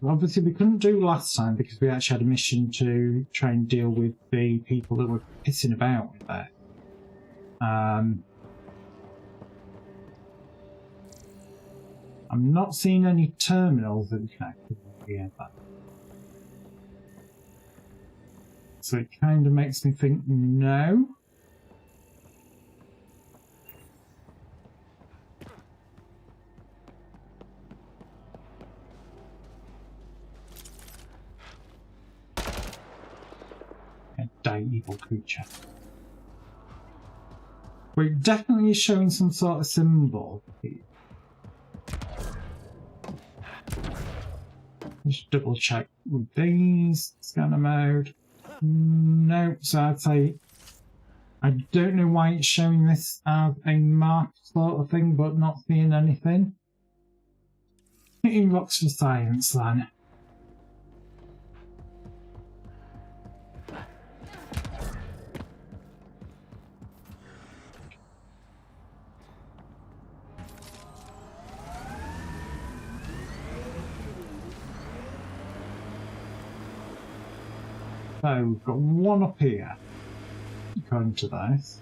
Obviously we couldn't do last time because we actually had a mission to try and deal with the people that were pissing about with it. I'm not seeing any terminals that we can activate here, so it kind of makes me think no. A die evil creature. But it definitely is showing some sort of symbol here. Just double check with these. Scanner mode. No, so I'd say I don't know why it's showing this as a mark sort of thing, but not seeing anything. Hitting rocks for science then. So we've got one up here, according to this.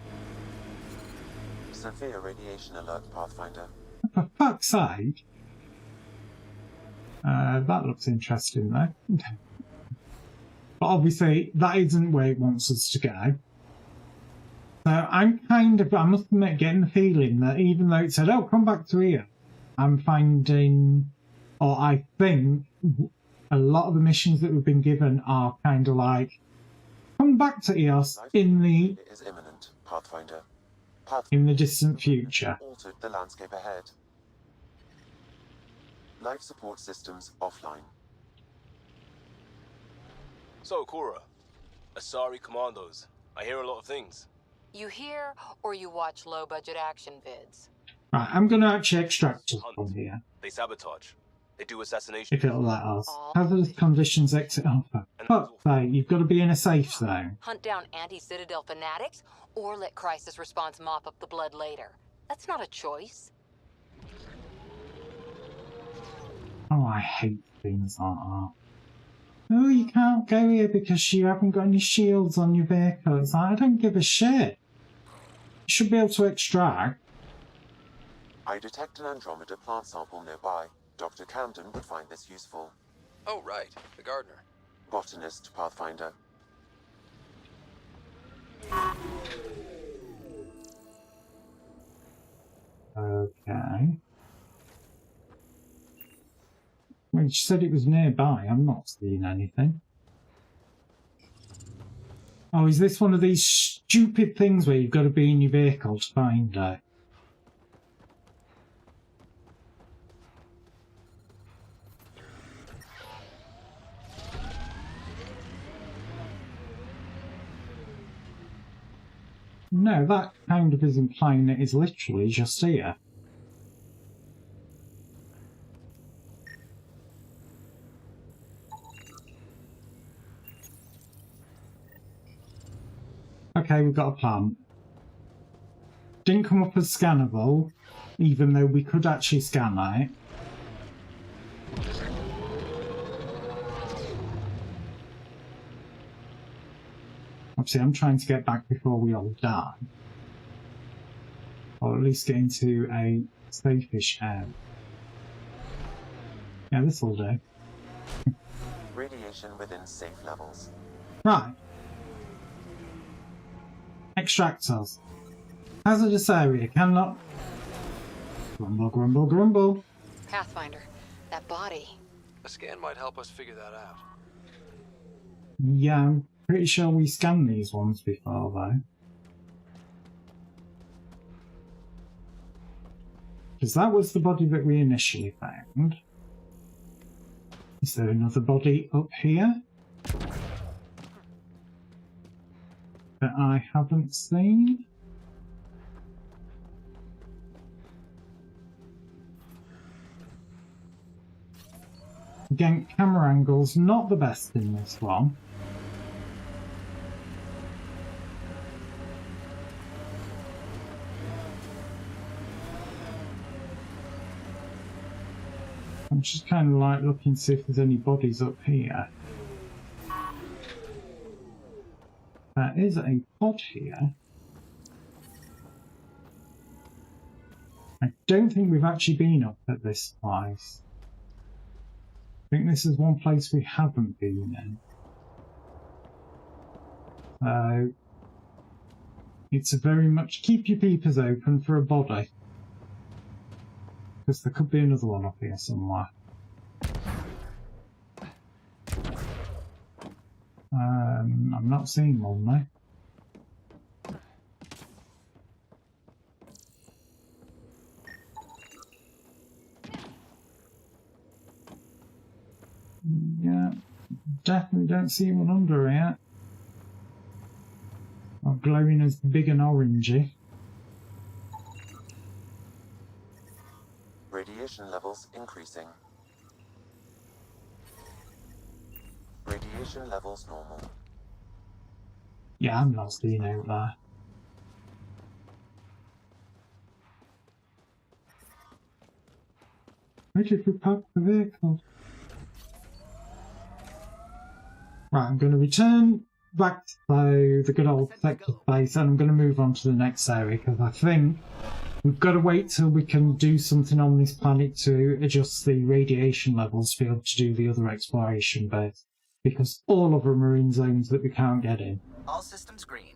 Severe radiation alert, Pathfinder. For fuck's sake! That looks interesting though. But obviously that isn't where it wants us to go. So I'm kind of, I must admit, getting the feeling that even though it said, oh, come back to here, I'm finding, or I think, a lot of the missions that we've been given are kind of like, come back to Eos in the is imminent, Pathfinder. In the distant future. Altered the landscape ahead. Life support systems offline. So, Cora, Asari Commandos. I hear a lot of things. You hear or you watch low-budget action vids? Right, I'm going to actually extract it from here. They sabotage. They do assassination. If it'll let us. Hazardous conditions exit alpha. Fuck's sake, you've got to be in a safe zone. Hunt down anti-Citadel fanatics, or let crisis response mop up the blood later. That's not a choice. Oh, I hate things like that. Oh, you can't go here because you haven't got any shields on your vehicle. It's like, I don't give a shit. You should be able to extract. I detect an Andromeda plant sample nearby. Dr. Camden would find this useful. Oh, right. The gardener. Botanist, Pathfinder. Okay. Well, she said it was nearby. I'm not seeing anything. Oh, is this one of these stupid things where you've got to be in your vehicle to find her? No, that kind of is implying it is literally just here. Okay, we've got a plan. Didn't come up as scannable, even though we could actually scan it. Obviously, I'm trying to get back before we all die. Or at least get into a safe-ish area. Yeah, this'll do. Radiation within safe levels. Right. Extractors. Hazardous area cannot... Grumble, grumble, grumble. Pathfinder, that body. A scan might help us figure that out. Yeah, I'm pretty sure we scanned these ones before, though. Because that was the body that we initially found. Is there another body up here that I haven't seen? Again, camera angle's not the best in this one. I'm just kind of like looking to see if there's any bodies up here. There is a pod here. I don't think we've actually been up at this place. I think this is one place we haven't been in. So it's a very much keep your peepers open for a body. Because there could be another one up here somewhere. I'm not seeing one though. Yeah, definitely don't see one under here. Or glowing as big and orangey. Radiation levels increasing. Radiation levels normal. Yeah, I'm not seeing out there. Where did we park the vehicle? Right, I'm going to return back to the good old sector space and I'm going to move on to the next area because I think we've got to wait till we can do something on this planet to adjust the radiation levels to be able to do the other exploration bits. Because all of them are in zones that we can't get in. All systems green.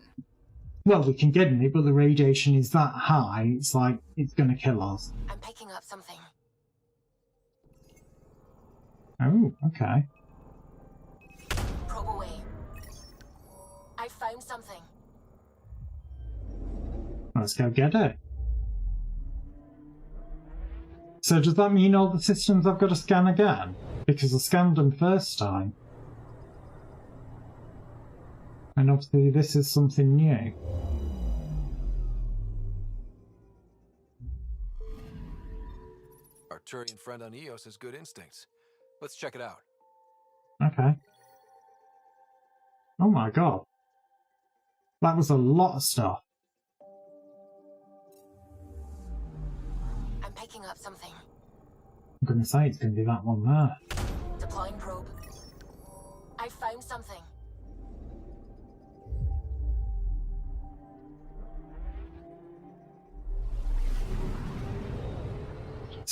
Well, we can get in it, but the radiation is that high, it's like, it's going to kill us. I'm picking up something. Oh, okay. Probe away. I found something. Let's go get it. So does that mean all the systems I've got to scan again? Because I scanned them first time. And obviously this is something new. Our Turian friend on Eos has good instincts. Let's check it out. Okay. Oh my god. That was a lot of stuff. I'm picking up something. I'm going to say it's going to be that one there. Deploying probe. I found something.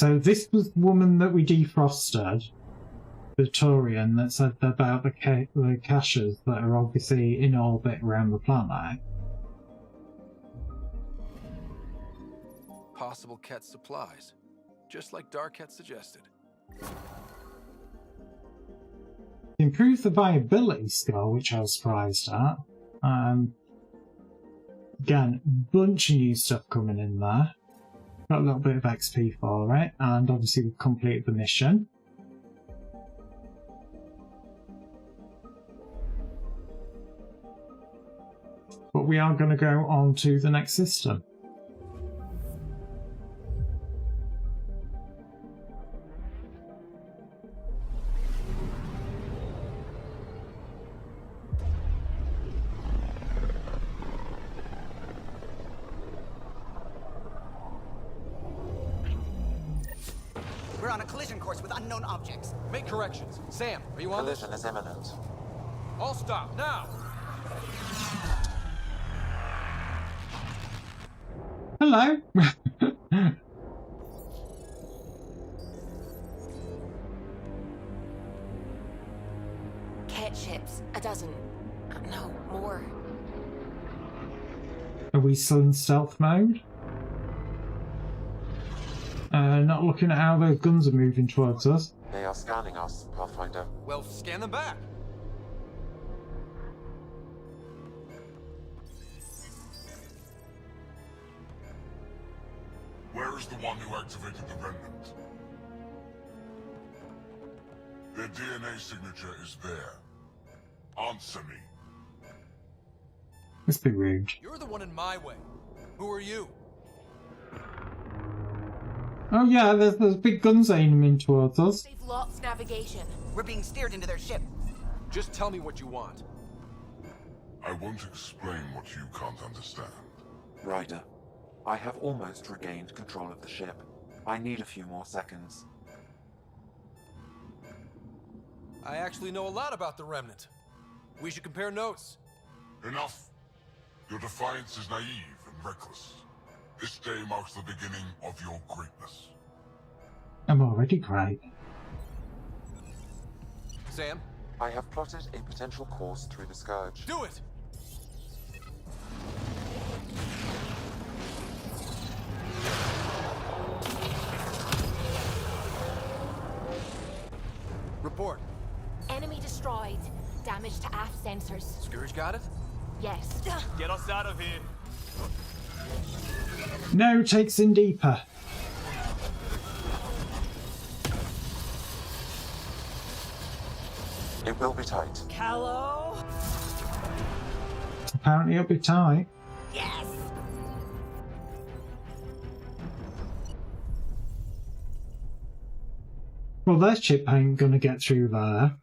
So this was the woman that we defrosted, the Turian, that said about the caches that are obviously in orbit around the planet. Possible Ket supplies, just like Darket suggested. Improve the viability score, which I was surprised at. Again, bunch of new stuff coming in there. Got a little bit of XP for it, and obviously we've completed the mission. But we are going to go on to the next system. We're on a collision course with unknown objects. Make corrections. Sam, are you on this? Collision is imminent. All stop, now! Hello! Ket ships. A dozen. No, more. Are we still in stealth mode? Not looking at how those guns are moving towards us. They are scanning us, Pathfinder. Well, scan them back. Where is the one who activated the remnant? Their DNA signature is there. Answer me. Let's be rude. You're the one in my way. Who are you? Oh yeah, there's big guns aiming towards us. They've lost navigation. We're being steered into their ship. Just tell me what you want. I won't explain what you can't understand. Ryder, I have almost regained control of the ship. I need a few more seconds. I actually know a lot about the Remnant. We should compare notes. Enough. Your defiance is naive and reckless. This day marks the beginning of your greatness. I'm already great. Sam? I have plotted a potential course through the Scourge. Do it! Report. Enemy destroyed. Damage to aft sensors. Scourge got it? Yes. Get us out of here. No, takes in deeper. It will be tight. Hello? Apparently it'll be tight. Yes! Well, their ship ain't gonna get through there.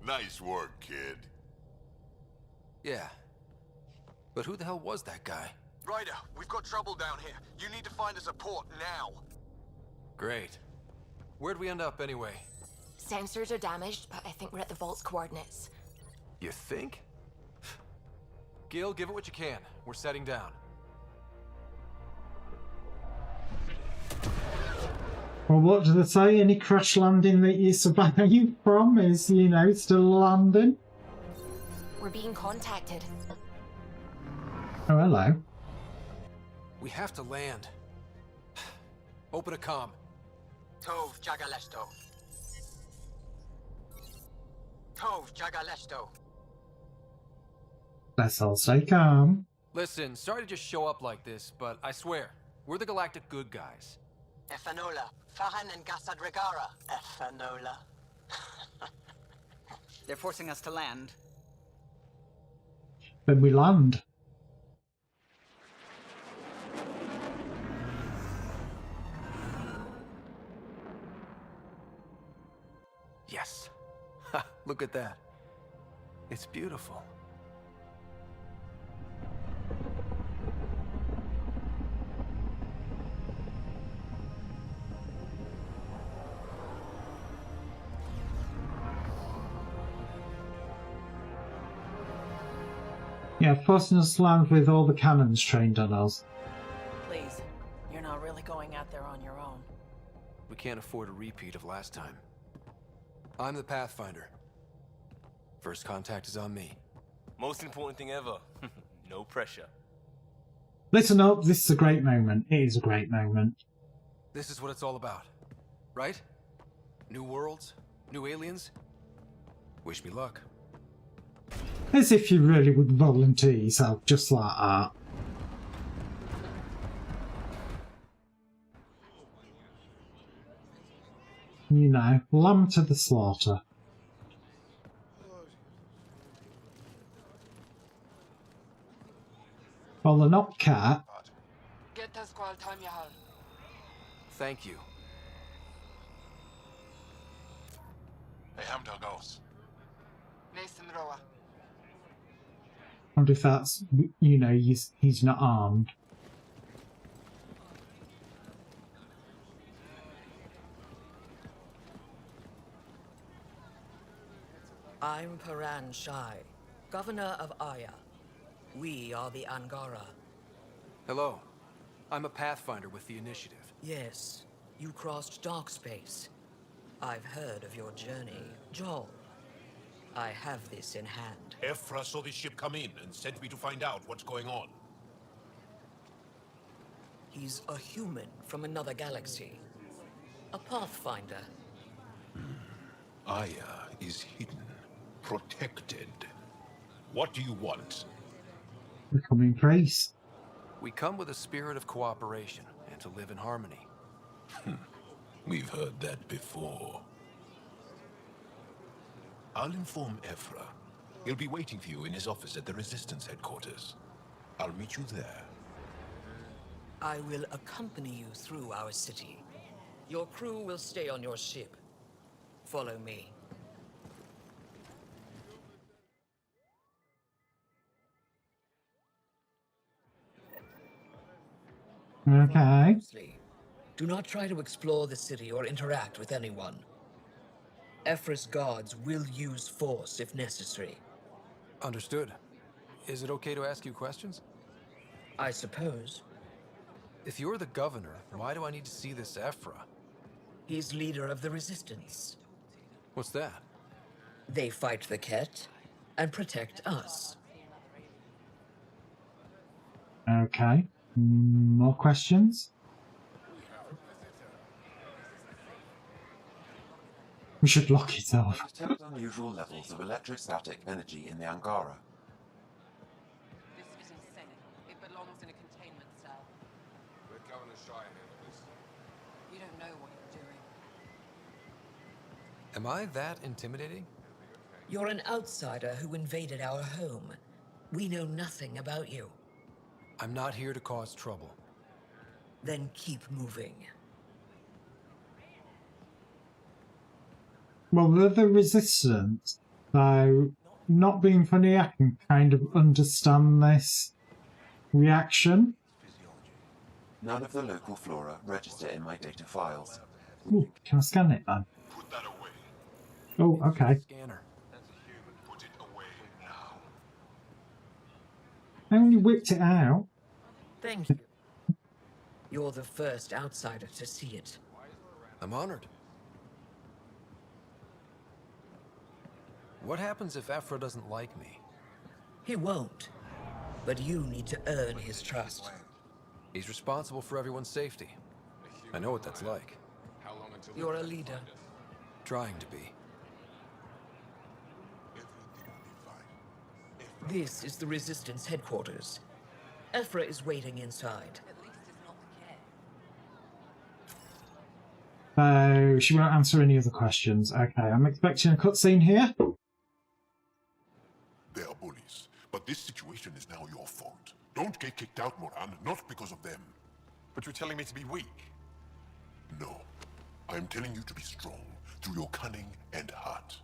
Nice work, kid. Yeah. But who the hell was that guy? Ryder, we've got trouble down here. You need to find us a port now. Great. Where'd we end up anyway? Sensors are damaged, but I think we're at the vault's coordinates. You think? Gil, give it what you can. We're setting down. Well, what do they say? Any crash landing that you survive from is, you know, still landing? We're being contacted. Oh, hello. We have to land. Open a comm. Tov Jagaleshto. Tov Jagaleshto. Let's all stay calm. Listen, sorry to just show up like this, but I swear, we're the galactic good guys. Efanola. Fahan and Gassad Regara. Efanola. They're forcing us to land. Then we land. Yes. Ha, look at that. It's beautiful. Yeah, forcing us to land with all the cannons trained on us. Please, you're not really going out there on your own. We can't afford a repeat of last time. I'm the Pathfinder. First contact is on me. Most important thing ever. No pressure. Listen up, this is a great moment. It is a great moment. This is what it's all about, right? New worlds? New aliens? Wish me luck. As if you really would volunteer yourself just like that. You know, lamb to the slaughter. Well, they're not cat. Thank you. I wonder if that's, you know, he's not armed. I'm Paran Shai, Governor of Aya. We are the Angara. Hello. I'm a Pathfinder with the Initiative. Yes, you crossed dark space. I've heard of your journey, Joel. I have this in hand. Ephra saw this ship come in and sent me to find out what's going on. He's a human from another galaxy. A Pathfinder. Aya is hidden, protected. What do you want? Becoming priest. We come with a spirit of cooperation and to live in harmony. We've heard that before. I'll inform Ephra. He'll be waiting for you in his office at the Resistance headquarters. I'll meet you there. I will accompany you through our city. Your crew will stay on your ship. Follow me. Okay. Do not try to explore the city or interact with anyone. Ephra's guards will use force if necessary. Understood. Is it okay to ask you questions? I suppose. If you're the governor, why do I need to see this Ephra? He's leader of the Resistance. What's that? They fight the Ket and protect us. Okay. More questions? We should lock it off. Detect unusual levels of electrostatic energy in the Angara. This is insane. It belongs in a containment cell. Let Governor Shire handle this. You don't know what you're doing. Am I that intimidating? You're an outsider who invaded our home. We know nothing about you. I'm not here to cause trouble. Then keep moving. Well, they're the Resistance, so not being funny, I can kind of understand this reaction. None of the local flora register in my data files. Ooh, can I scan it then? Put that away. Oh, okay. Scanner. Put it away now. I only whipped it out. Thank you. You're the first outsider to see it. I'm honored. What happens if Ephra doesn't like me? He won't. But you need to earn his trust. He's responsible for everyone's safety. I know what that's like. You're a leader. Trying to be. This is the Resistance headquarters. Ephra is waiting inside. So she won't answer any other questions. Okay, I'm expecting a cutscene here. They are bullies, but this situation is now your fault. Don't get kicked out, Moran, not because of them. But you're telling me to be weak. No, I'm telling you to be strong through your cunning and heart.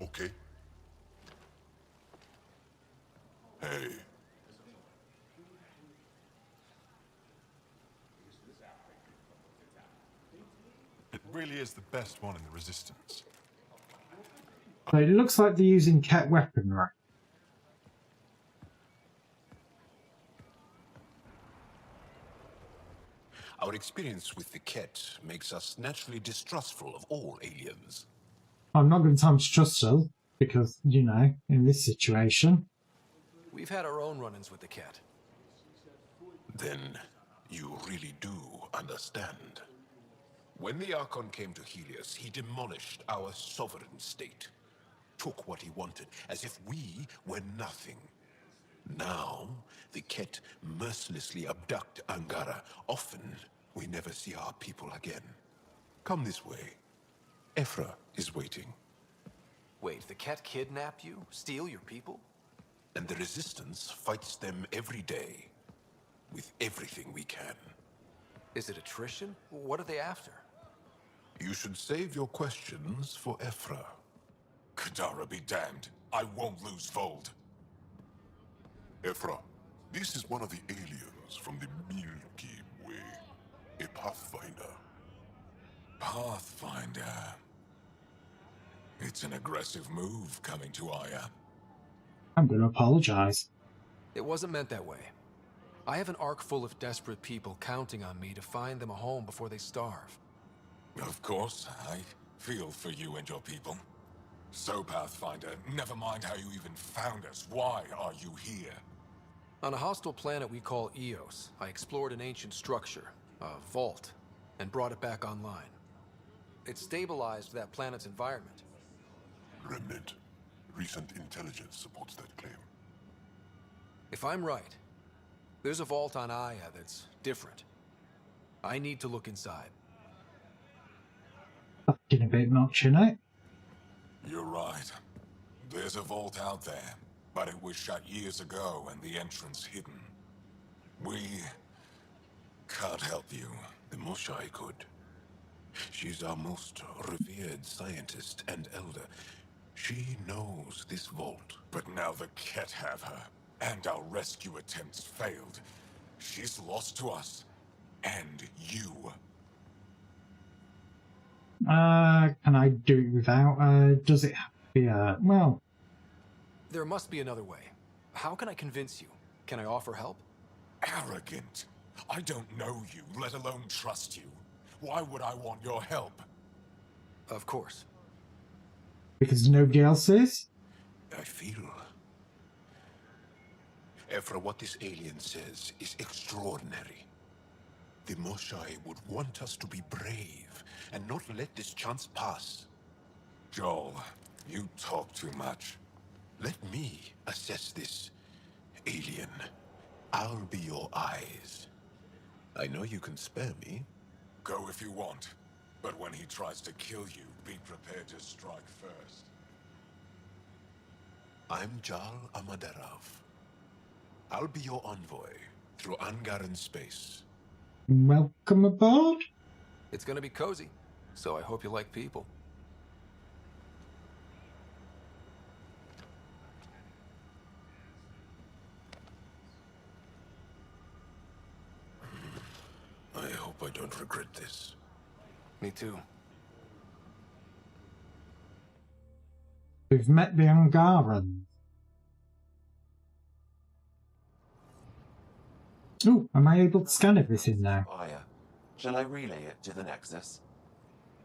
Okay? Hey. It really is the best one in the Resistance. So it looks like they're using cat weaponry. Our experience with the Ket makes us naturally distrustful of all aliens. I'm not going to tell him to trust us, because, you know, in this situation. We've had our own run-ins with the Ket. Then you really do understand. When the Archon came to Helios, he demolished our sovereign state. Took what he wanted, as if we were nothing. Now, the Ket mercilessly abduct Angara. Often, we never see our people again. Come this way. Ephra is waiting. Wait, the Ket kidnapped you? Steal your people? And the Resistance fights them every day. With everything we can. Is it attrition? What are they after? You should save your questions for Ephra. Kadara be damned. I won't lose Vold. Ephra, this is one of the aliens from the Milky Way. A Pathfinder. Pathfinder. It's an aggressive move coming to Aya. I'm going to apologize. It wasn't meant that way. I have an ark full of desperate people counting on me to find them a home before they starve. Of course, I feel for you and your people. So, Pathfinder, never mind how you even found us. Why are you here? On a hostile planet we call Eos, I explored an ancient structure, a vault, and brought it back online. It stabilized that planet's environment. Remnant. Recent intelligence supports that claim. If I'm right, there's a vault on Aya that's different. I need to look inside. Fucking a bit much, innit? You're right. There's a vault out there, but it was shut years ago and the entrance hidden. We can't help you. The Moshai could. She's our most revered scientist and elder. She knows this vault. But now the Ket have her, and our rescue attempts failed. She's lost to us, and you. Can I do it without? Does it have to be well... There must be another way. How can I convince you? Can I offer help? Arrogant. I don't know you, let alone trust you. Why would I want your help? Of course. Because nobody else is? I feel... Ephra, what this alien says is extraordinary. The Moshai would want us to be brave and not let this chance pass. Joel, you talk too much. Let me assess this, alien. I'll be your eyes. I know you can spare me. Go if you want, but when he tries to kill you, be prepared to strike first. I'm Jal Amaderov. I'll be your envoy through Angaran space. Welcome aboard. It's gonna be cozy, so I hope you like people. I hope I don't regret this. Me too. We've met the Angarans. Oh, am I able to scan everything now? Aya. Shall I relay it to the Nexus?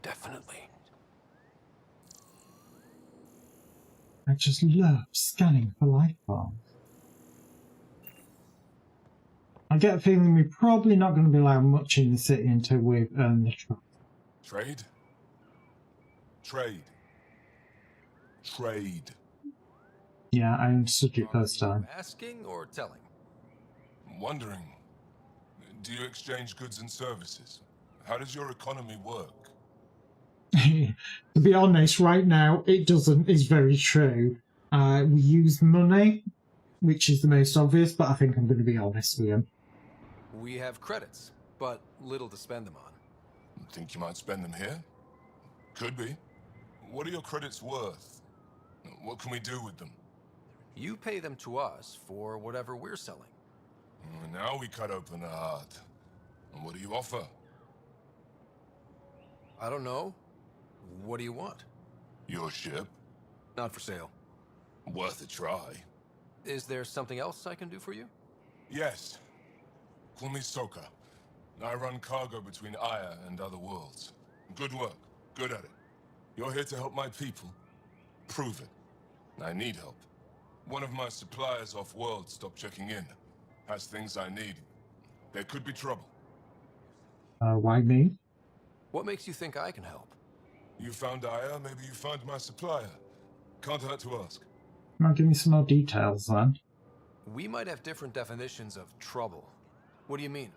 Definitely. I just love scanning for life forms. I get a feeling we're probably not going to be allowed much in the city until we've earned the trust. Trade? Trade. Trade. Yeah, I understood you first time. Asking or telling? Wondering, do you exchange goods and services? How does your economy work? To be honest, right now, it doesn't, is very true. We use money, which is the most obvious, but I think I'm going to be honest with you. We have credits, but little to spend them on. Think you might spend them here? Could be. What are your credits worth? What can we do with them? You pay them to us for whatever we're selling. Now we cut open the heart. And what do you offer? I don't know. What do you want? Your ship? Not for sale. Worth a try. Is there something else I can do for you? Yes. Call me Soka. I run cargo between Aya and other worlds. Good work. Good at it. You're here to help my people. Prove it. I need help. One of my suppliers off-world stopped checking in. Has things I need. There could be trouble. Why me? What makes you think I can help? You found Aya, maybe you found my supplier. Can't hurt to ask. Now give me some more details then. We might have different definitions of trouble. What do you mean?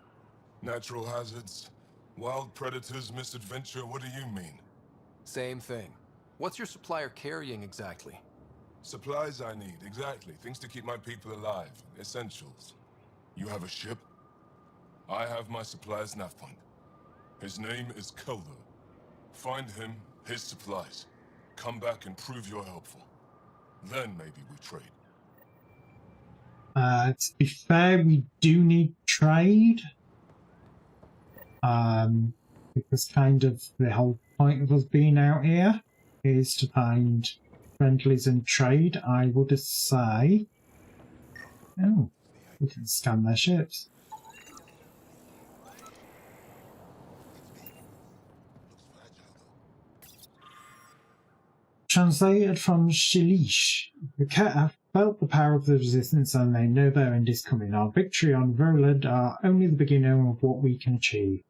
Natural hazards, wild predators, misadventure, what do you mean? Same thing. What's your supplier carrying exactly? Supplies I need, exactly. Things to keep my people alive. Essentials. You have a ship? I have my supplier's nav point. His name is Kelder. Find him, his supplies. Come back and prove you're helpful. Then maybe we trade. To be fair, we do need trade. Because kind of the whole point of us being out here is to find friendlies and trade, I would say. Oh, we can scan their ships. Translated from Shilish. The Ket have felt the power of the resistance and they know their end is coming. Our victory on Roland are only the beginning of what we can achieve.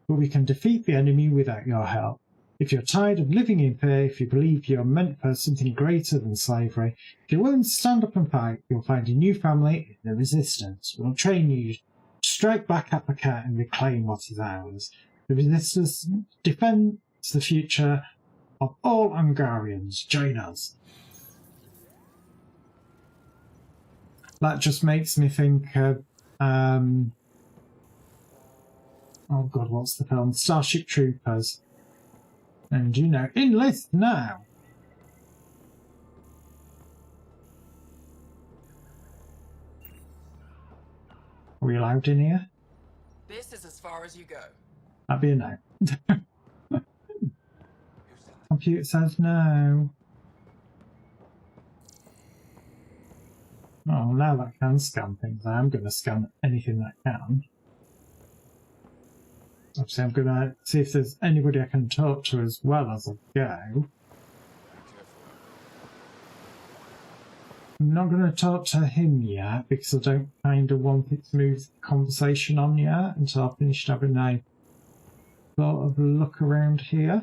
But we can defeat the enemy without your help. If you're tired of living in fear, if you believe you're meant for something greater than slavery, if you're willing to stand up and fight, you'll find a new family in the resistance. We'll train you to strike back at the Ket and reclaim what is ours. The resistance defends the future of all Hungarians. Join us. That just makes me think of oh god, what's the film? Starship Troopers. And you know, enlist now! Are we allowed in here? This is as far as you go. That'd be a no. Computer says no. Oh, now that can scan things, I'm going to scan anything that can. Obviously, I'm going to see if there's anybody I can talk to as well as I go. I'm not going to talk to him yet because I don't kind of want it to move the conversation on yet until I've finished having a sort of look around here.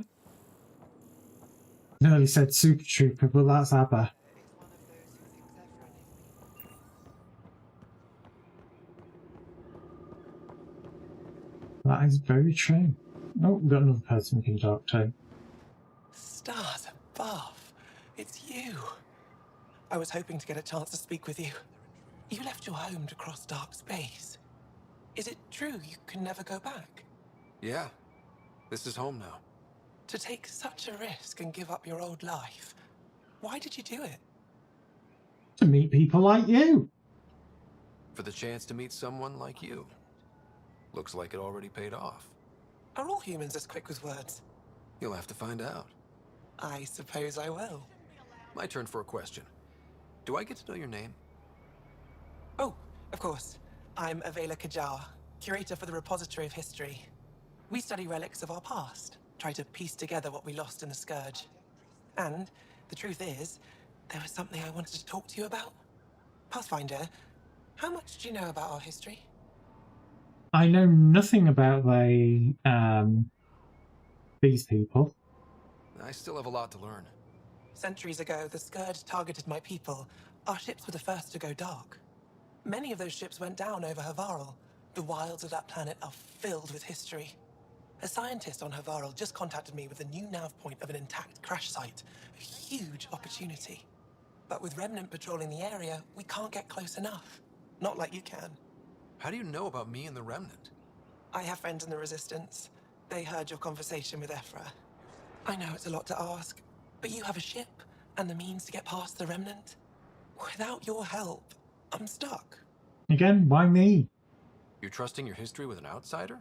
I nearly said Super Trooper, but that's ABBA. That is very true. Oh, we've got another person we can talk to. Stars above. It's you. I was hoping to get a chance to speak with you. You left your home to cross dark space. Is it true you can never go back? Yeah. This is home now. To take such a risk and give up your old life, why did you do it? To meet people like you. For the chance to meet someone like you. Looks like it already paid off. Are all humans as quick with words? You'll have to find out. I suppose I will. My turn for a question. Do I get to know your name? Oh, of course. I'm Avela Kajar, curator for the Repository of History. We study relics of our past, try to piece together what we lost in the Scourge. And the truth is, there was something I wanted to talk to you about. Pathfinder, how much do you know about our history? I know nothing about these people. I still have a lot to learn. Centuries ago, the Scourge targeted my people. Our ships were the first to go dark. Many of those ships went down over Havarl. The wilds of that planet are filled with history. A scientist on Havarl just contacted me with a new nav point of an intact crash site. A huge opportunity. But with Remnant patrolling the area, we can't get close enough. Not like you can. How do you know about me and the Remnant? I have friends in the Resistance. They heard your conversation with Ephra. I know it's a lot to ask, but you have a ship and the means to get past the Remnant. Without your help, I'm stuck. Again, why me? You're trusting your history with an outsider?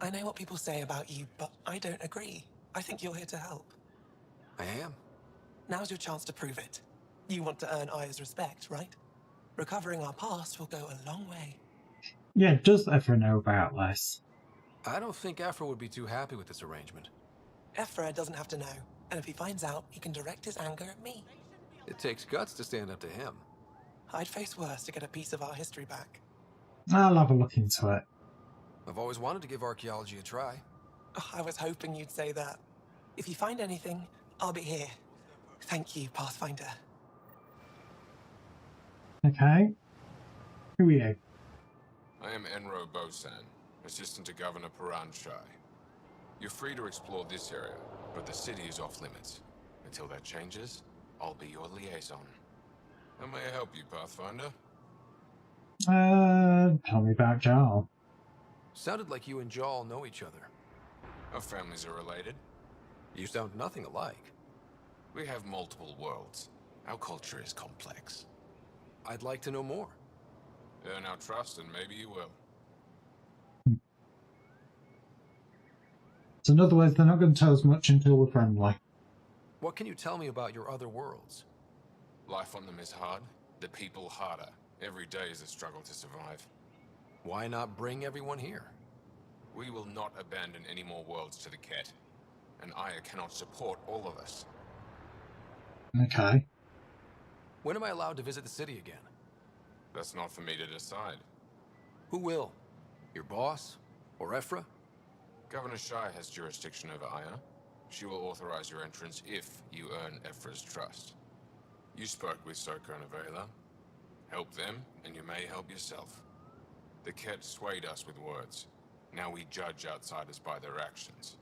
I know what people say about you, but I don't agree. I think you're here to help. I am. Now's your chance to prove it. You want to earn Aya's respect, right? Recovering our past will go a long way. Yeah, does Ephra know about this? I don't think Aphra would be too happy with this arrangement. Ephra doesn't have to know, and if he finds out, he can direct his anger at me. It takes guts to stand up to him. I'd face worse to get a piece of our history back. I'll have a look into it. I've always wanted to give archaeology a try. Oh, I was hoping you'd say that. If you find anything, I'll be here. Thank you, Pathfinder. Okay. Who are you? I am Enro Bosan, Assistant to Governor Paran Shai. You're free to explore this area, but the city is off limits. Until that changes, I'll be your liaison. How may I help you, Pathfinder? Tell me about Jarl. Sounded like you and Jarl know each other. Our families are related. You sound nothing alike. We have multiple worlds. Our culture is complex. I'd like to know more. Earn our trust and maybe you will. So in other words, they're not going to tell us much until we're friendly. What can you tell me about your other worlds? Life on them is hard, the people harder. Every day is a struggle to survive. Why not bring everyone here? We will not abandon any more worlds to the Ket. And Aya cannot support all of us. Okay. When am I allowed to visit the city again? That's not for me to decide. Who will? Your boss? Or Ephra? Governor Shai has jurisdiction over Aya. She will authorize your entrance if you earn Ephra's trust. You spoke with Soko and Avela. Help them, and you may help yourself. The Ket swayed us with words. Now we judge outsiders by their actions.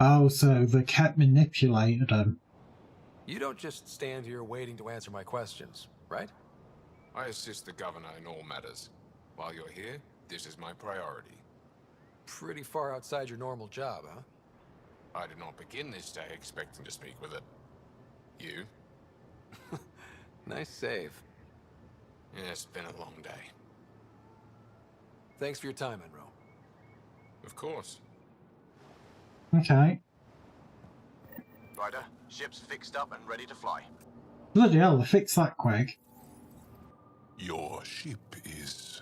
Oh, so the Ket manipulated them. You don't just stand here waiting to answer my questions, right? I assist the governor in all matters. While you're here, this is my priority. Pretty far outside your normal job, huh? I did not begin this day expecting to speak with it. You? Nice save. Yeah, it's been a long day. Thanks for your time, Enro. Of course. Okay. Ryder, ship's fixed up and ready to fly. Bloody hell, they fixed that quick. Your ship is...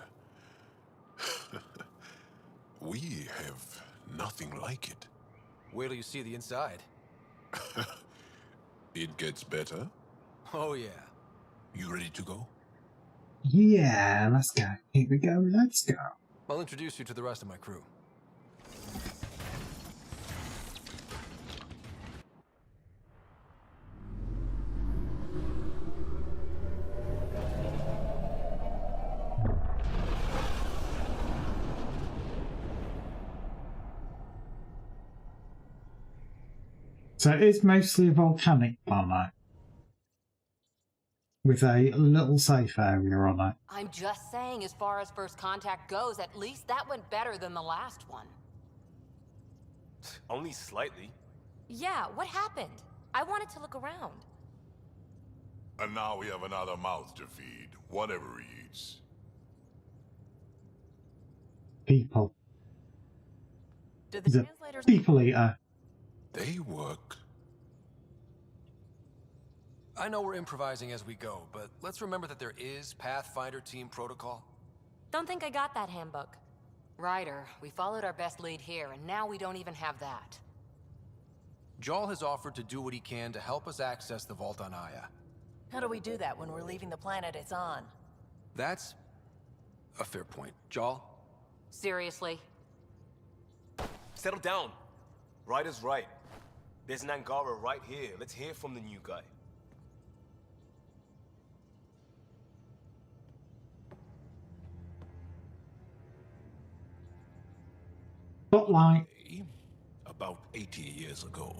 We have nothing like it. Wait till you see the inside. It gets better? Oh, yeah. You ready to go? Yeah, let's go. Here we go, let's go. I'll introduce you to the rest of my crew. So it is mostly a volcanic planet with a little safe area on it. I'm just saying, as far as first contact goes, at least that went better than the last one. Only slightly. Yeah, what happened? I wanted to look around. And now we have another mouth to feed, whatever he eats. People. Did He's a translators... people eater. They work. I know we're improvising as we go, but let's remember that there is Pathfinder team protocol. Don't think I got that handbook. Ryder, we followed our best lead here, and now we don't even have that. Jarl has offered to do what he can to help us access the vault on Aya. How do we do that when we're leaving the planet it's on? That's a fair point. Jarl? Seriously? Settle down. Ryder's right. There's an Angara right here. Let's hear from the new guy. Spotlight. About 80 years ago,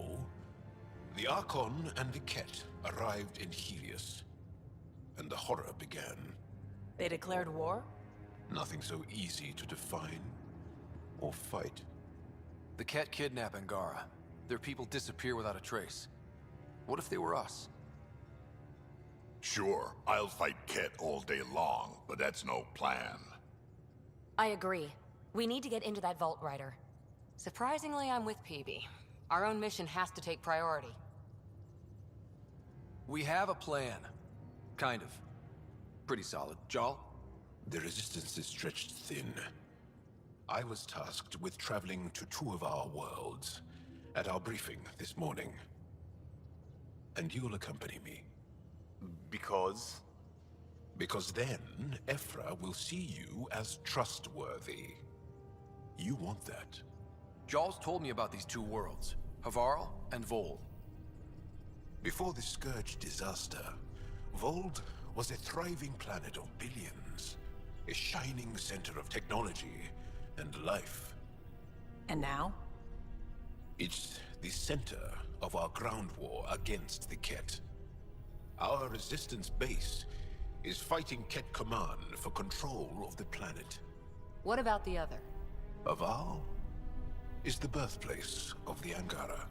the Archon and the Ket arrived in Helios, and the horror began. They declared war? Nothing so easy to define or fight. The Ket kidnap Angara. Their people disappear without a trace. What if they were us? Sure, I'll fight Ket all day long, but that's no plan. I agree. We need to get into that vault, Ryder. Surprisingly, I'm with PB. Our own mission has to take priority. We have a plan. Kind of. Pretty solid. Jarl? The resistance is stretched thin. I was tasked with traveling to 2 of our worlds at our briefing this morning. And you'll accompany me. Because? Because then, Ephra will see you as trustworthy. You want that. Jarl's told me about these 2 worlds, Havarl and Vold. Before the Scourge disaster, Vold was a thriving planet of billions. A shining center of technology and life. And now? It's the center of our ground war against the Ket. Our resistance base is fighting Ket Command for control of the planet. What about the other? Aval is the birthplace of the Angara.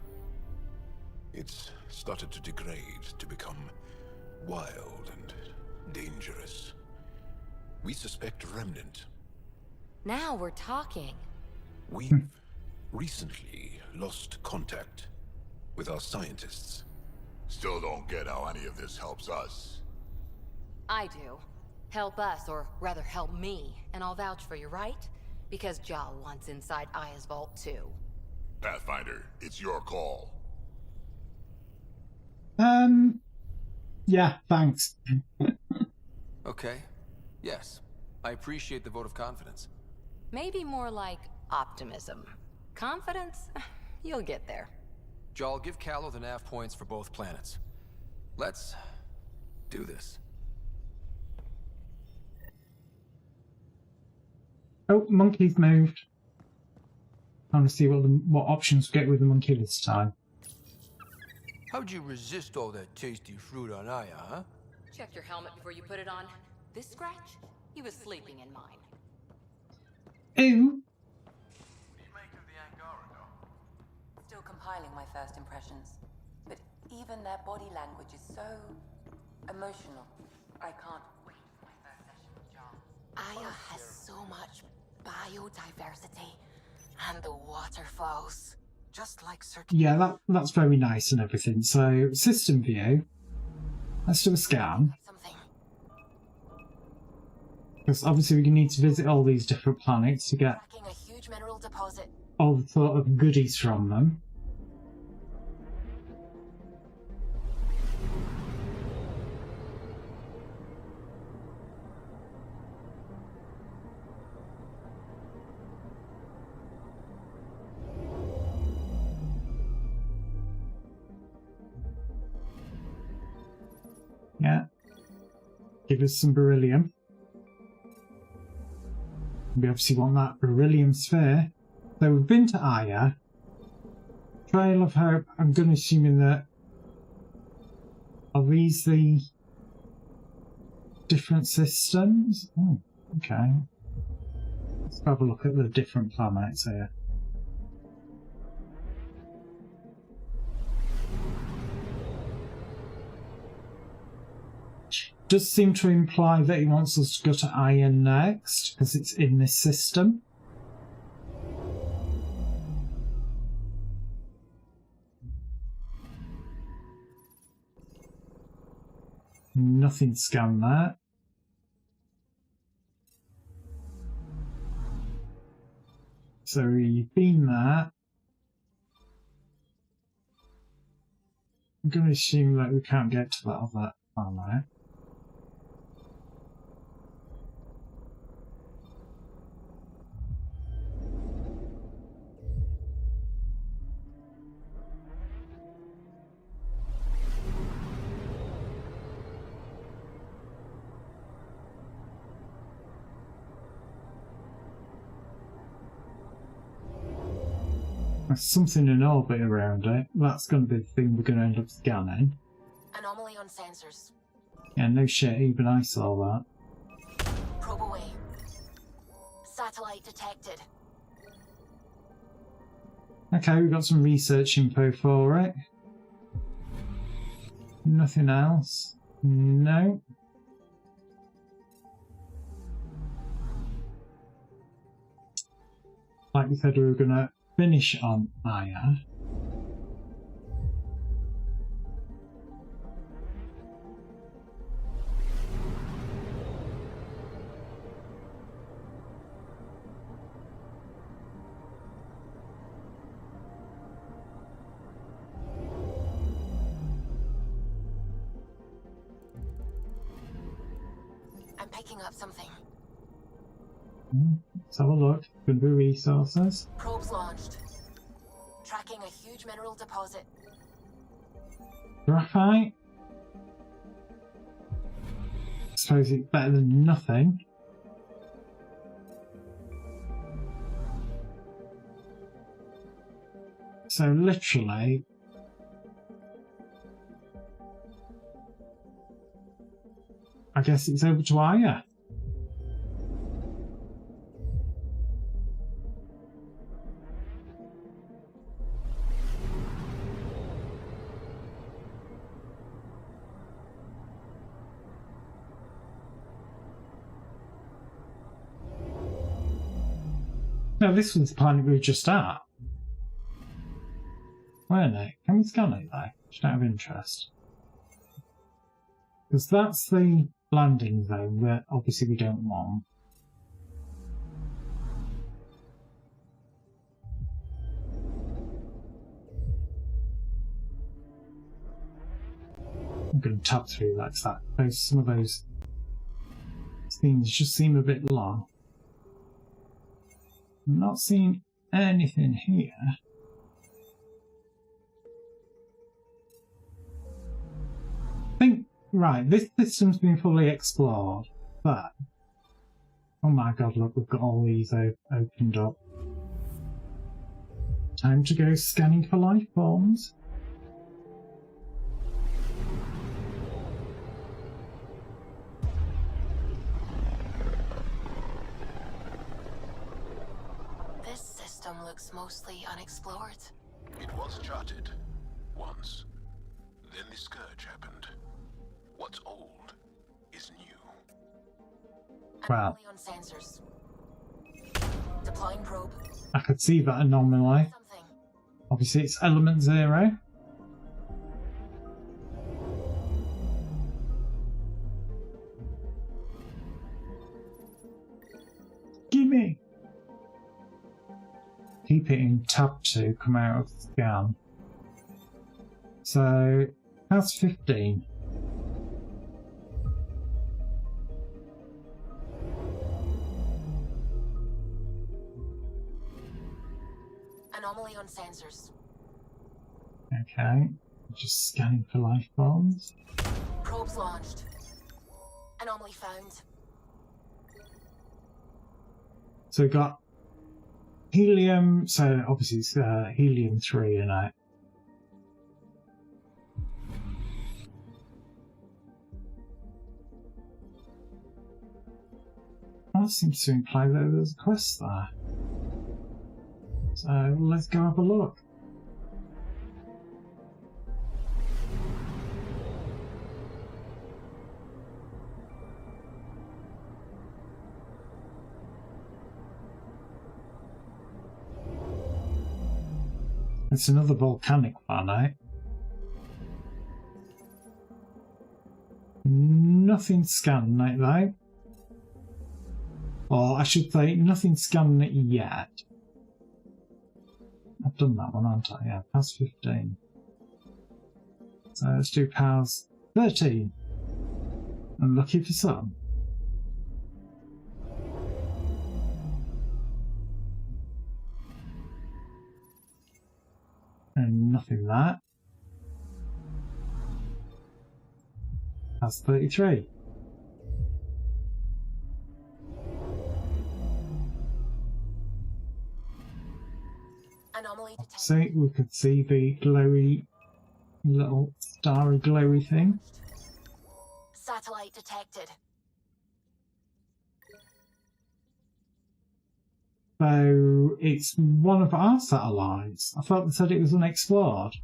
It's started to degrade, to become wild and dangerous. We suspect Remnant. Now we're talking. We've recently lost contact with our scientists. Still don't get how any of this helps us. I do. Help us, or rather help me, and I'll vouch for you, right? Because Jarl wants inside Aya's vault too. Pathfinder, it's your call. Yeah, thanks. Okay. Yes. I appreciate the vote of confidence. Maybe more like optimism. Confidence? You'll get there. Jarl, give Callow the nav points for both planets. Let's do this. Oh, monkey's moved. I want to see what options we get with the monkey this time. How'd you resist all that tasty fruit on Aya, huh? Check your helmet before you put it on. This scratch? He was sleeping in mine. Ew. Still compiling my first impressions. But even their body language is so emotional. I can't wait for my first session with Jarl. Aya has so much biodiversity. And the waterfalls. Just like certain... Yeah, that's very nice and everything. So, system view. Let's do a scan. Because obviously we need to visit all these different planets to get A huge mineral deposit. all the sort of goodies from them. Yeah. Give us some beryllium. We obviously want that beryllium sphere. So we've been to Aya. Trail of Hope, I'm going to assume that... Are these the different systems? Oh, okay. Let's have a look at the different planets here. Does seem to imply that he wants us to go to Aya next, because it's in this system. Nothing scanned there. So you've been there. I'm going to assume that we can't get to that other planet. There's something in orbit around it. That's going to be the thing we're going to end up scanning. Anomaly on sensors. Yeah, no shit, even I saw that. Probe away. Satellite detected. Okay, we've got some research info for it. Nothing else? No. Like we said, we were going to finish on Aya. I'm picking up something. Let's have a look. Could be resources. Probes launched. Tracking a huge mineral deposit. Graphite. I suppose it's better than nothing. So literally, I guess it's over to Aya. No, this was the planet we were just at. Weren't it? Can we scan it though? Just out of interest. Because that's the landing zone that obviously we don't want. I'm going to tap through like that. Some of those things just seem a bit long. I'm not seeing anything here. I think, right, this system's been fully explored, but oh my god, look, we've got all these opened up. Time to go scanning for life forms. This system looks mostly unexplored. It was charted. Once. Then the Scourge happened. What's old is new. Wow. On sensors. Deploying probe. I could see that anomaly. Obviously it's element 0. Gimme! Keep it in tab 2, come out of scan. So that's 15. Anomaly on sensors. Okay, just scanning for life forms. Probes launched. Anomaly found. So we've got helium, so obviously it's helium-3 in it. That seems to imply that there's a quest there. So let's go have a look. It's another volcanic planet. Nothing scanning it though. Or I should say, nothing scanning it yet. I've done that one, haven't I? Yeah, past 15. So let's do powers 13. I'm lucky for some. And nothing there. That's 33. Anomaly detected. See, we could see the glowy, little starry glowy thing. Satellite detected. So it's one of our satellites. I thought they said it was unexplored.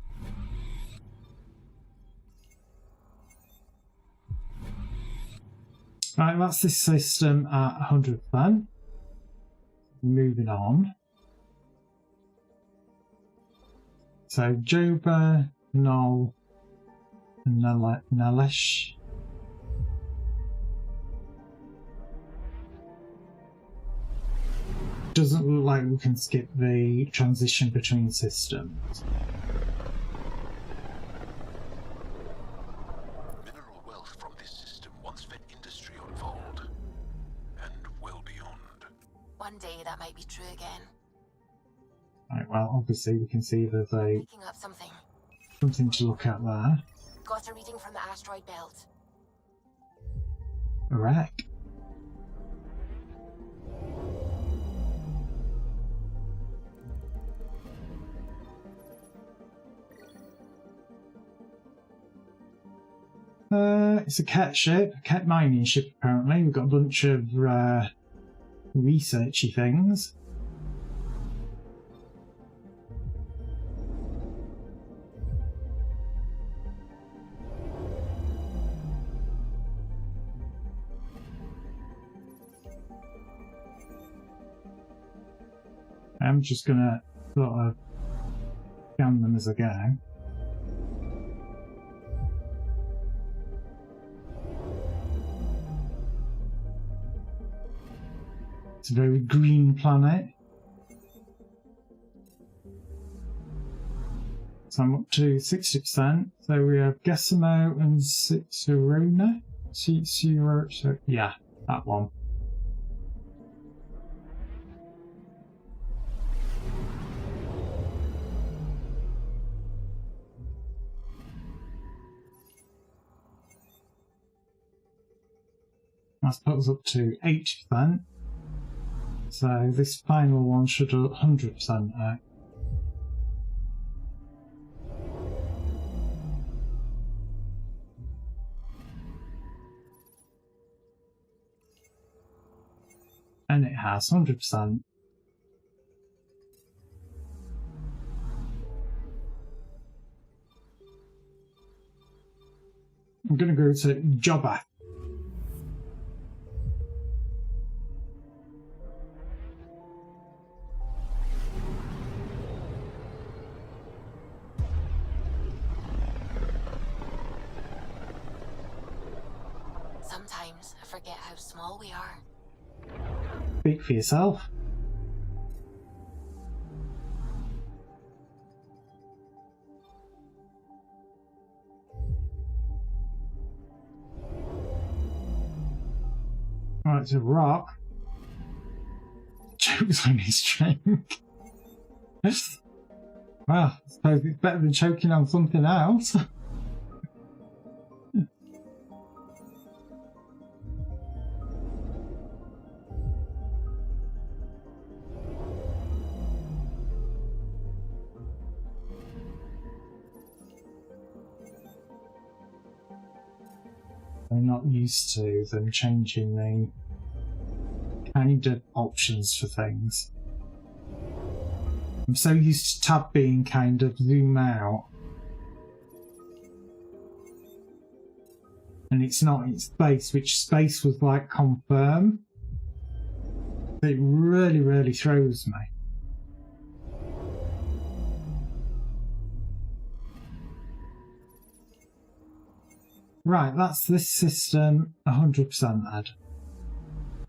Right, that's this system at 100 then. Moving on. So Joba, Null, and Nalesh. Doesn't look like we can skip the transition between systems. Mineral wealth from this system once fed industry on Vold. One day that might be true again. Right, well, obviously we can see there's Picking up something. something to look at there. Got a reading from the asteroid belt. A wreck. It's a cat ship, a cat mining ship apparently. We've got a bunch of researchy things. I'm just gonna sort of scan them as I go. It's a very green planet. So I'm up to 60%. So we have Gesimo and Cicero. Yeah, that one. That's put us up to 80%. So this final one should 100% out. And it has 100%. I'm going to go to Jobber. Sometimes I forget how small we are. Speak for yourself. Oh, it's a rock. Chokes on his drink. Well, I suppose it's better than choking on something else. I'm not used to them changing the kind of options for things. I'm so used to tab being kind of zoom out. And it's not, it's space, which space was like confirm. It really, really throws me. Right, that's this system 100% Ed.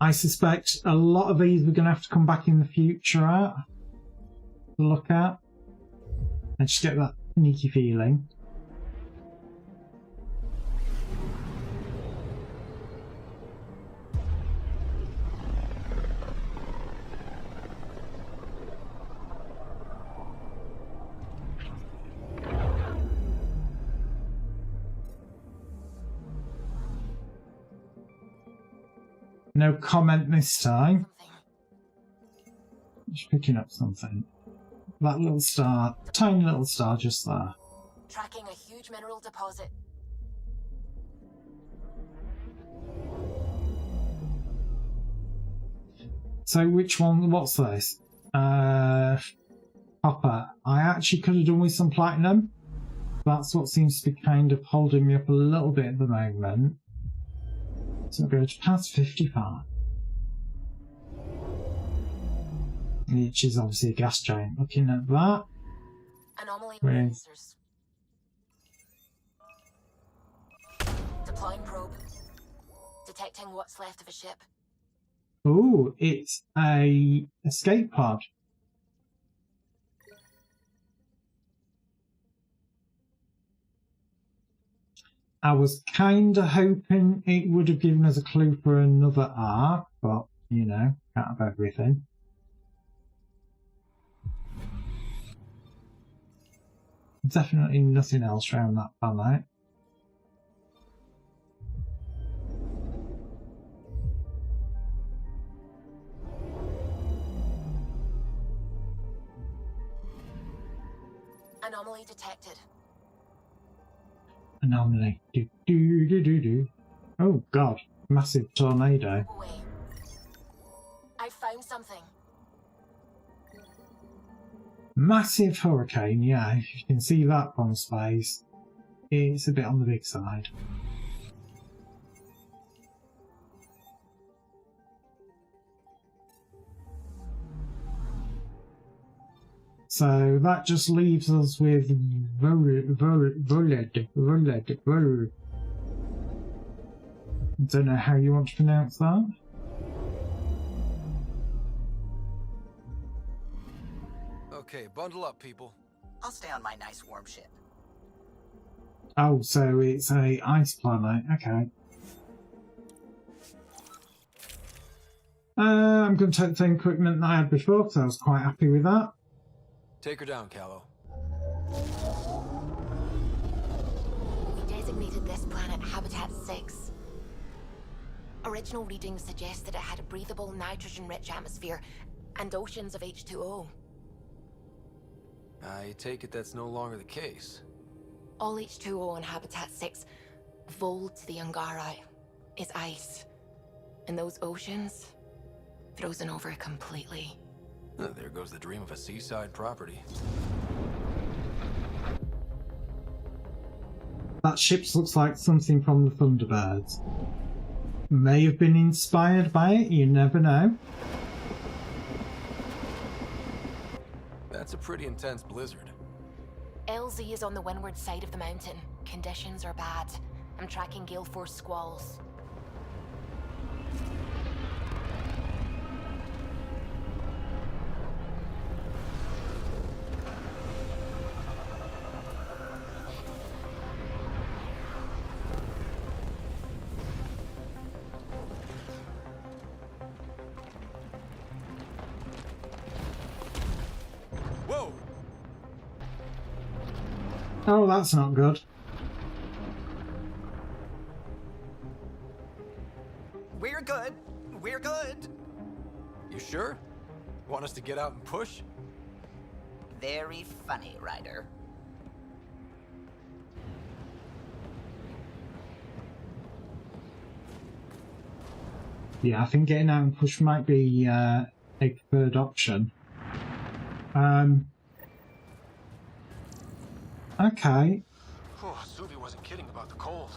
I suspect a lot of these we're going to have to come back in the future at, look at, and just get that sneaky feeling. No comment this time. Just picking up something. That little star, tiny little star just there. Tracking a huge mineral deposit. So which one, what's this? Copper. I actually could have done with some platinum. That's what seems to be kind of holding me up a little bit at the moment. So go to past 55. Which is obviously a gas giant. Looking at that. Anomaly with sensors. Deploying probe. Detecting what's left of a ship. Oh, it's a escape pod. I was kind of hoping it would have given us a clue for another arc, but you know, out of everything. Definitely nothing else around that planet. Anomaly detected. Anomaly. Do, do, do, do, do. Oh god, massive tornado. I found something. Massive hurricane, yeah, if you can see that from space. It's a bit on the big side. So that just leaves us with Voled. Don't know how you want to pronounce that. Okay, bundle up, people. I'll stay on my nice warm ship. Oh, so it's a ice planet. Okay. I'm going to take the same equipment that I had before because I was quite happy with that. Take her down, Callow. We designated this planet Habitat 6. Original readings suggest that it had a breathable, nitrogen-rich atmosphere and oceans of H2O. I take it that's no longer the case. All H2O on Habitat 6, Voled to the Angara, is ice. And those oceans, frozen over completely. There goes the dream of a seaside property. That ship looks like something from the Thunderbirds. May have been inspired by it, you never know. That's a pretty intense blizzard. LZ is on the windward side of the mountain. Conditions are bad. I'm tracking gale force squalls. Whoa! Oh, that's not good. We're good. We're good. You sure? Want us to get out and push? Very funny, Ryder. Yeah, I think getting out and push might be a preferred option. Okay. Oh, Suvi wasn't kidding about the cold.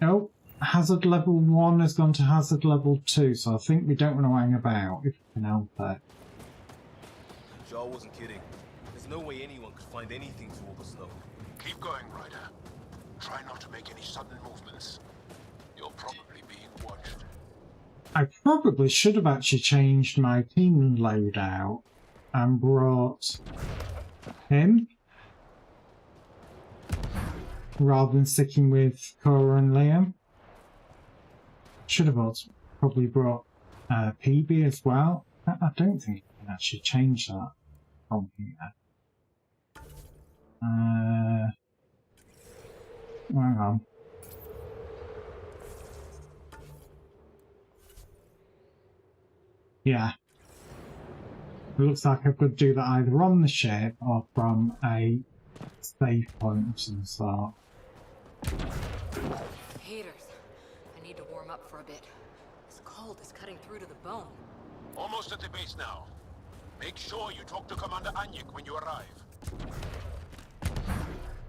Oh, hazard level 1 has gone to hazard level 2, so I think we don't want to hang about if we can help it. Jaw wasn't kidding. There's no way anyone could find anything to all the snow. Keep going, Ryder. Try not to make any sudden movements. You're probably being watched. I probably should have actually changed my team loadout and brought him rather than sticking with Cora and Liam. Should have also probably brought PB as well. I don't think you can actually change that from here. Hang on. Yeah. It looks like I could do that either on the ship or from a save point of some sort. Haters. I need to warm up for a bit. This cold is cutting through to the bone. Almost at the base now. Make sure you talk to Commander Anyek when you arrive.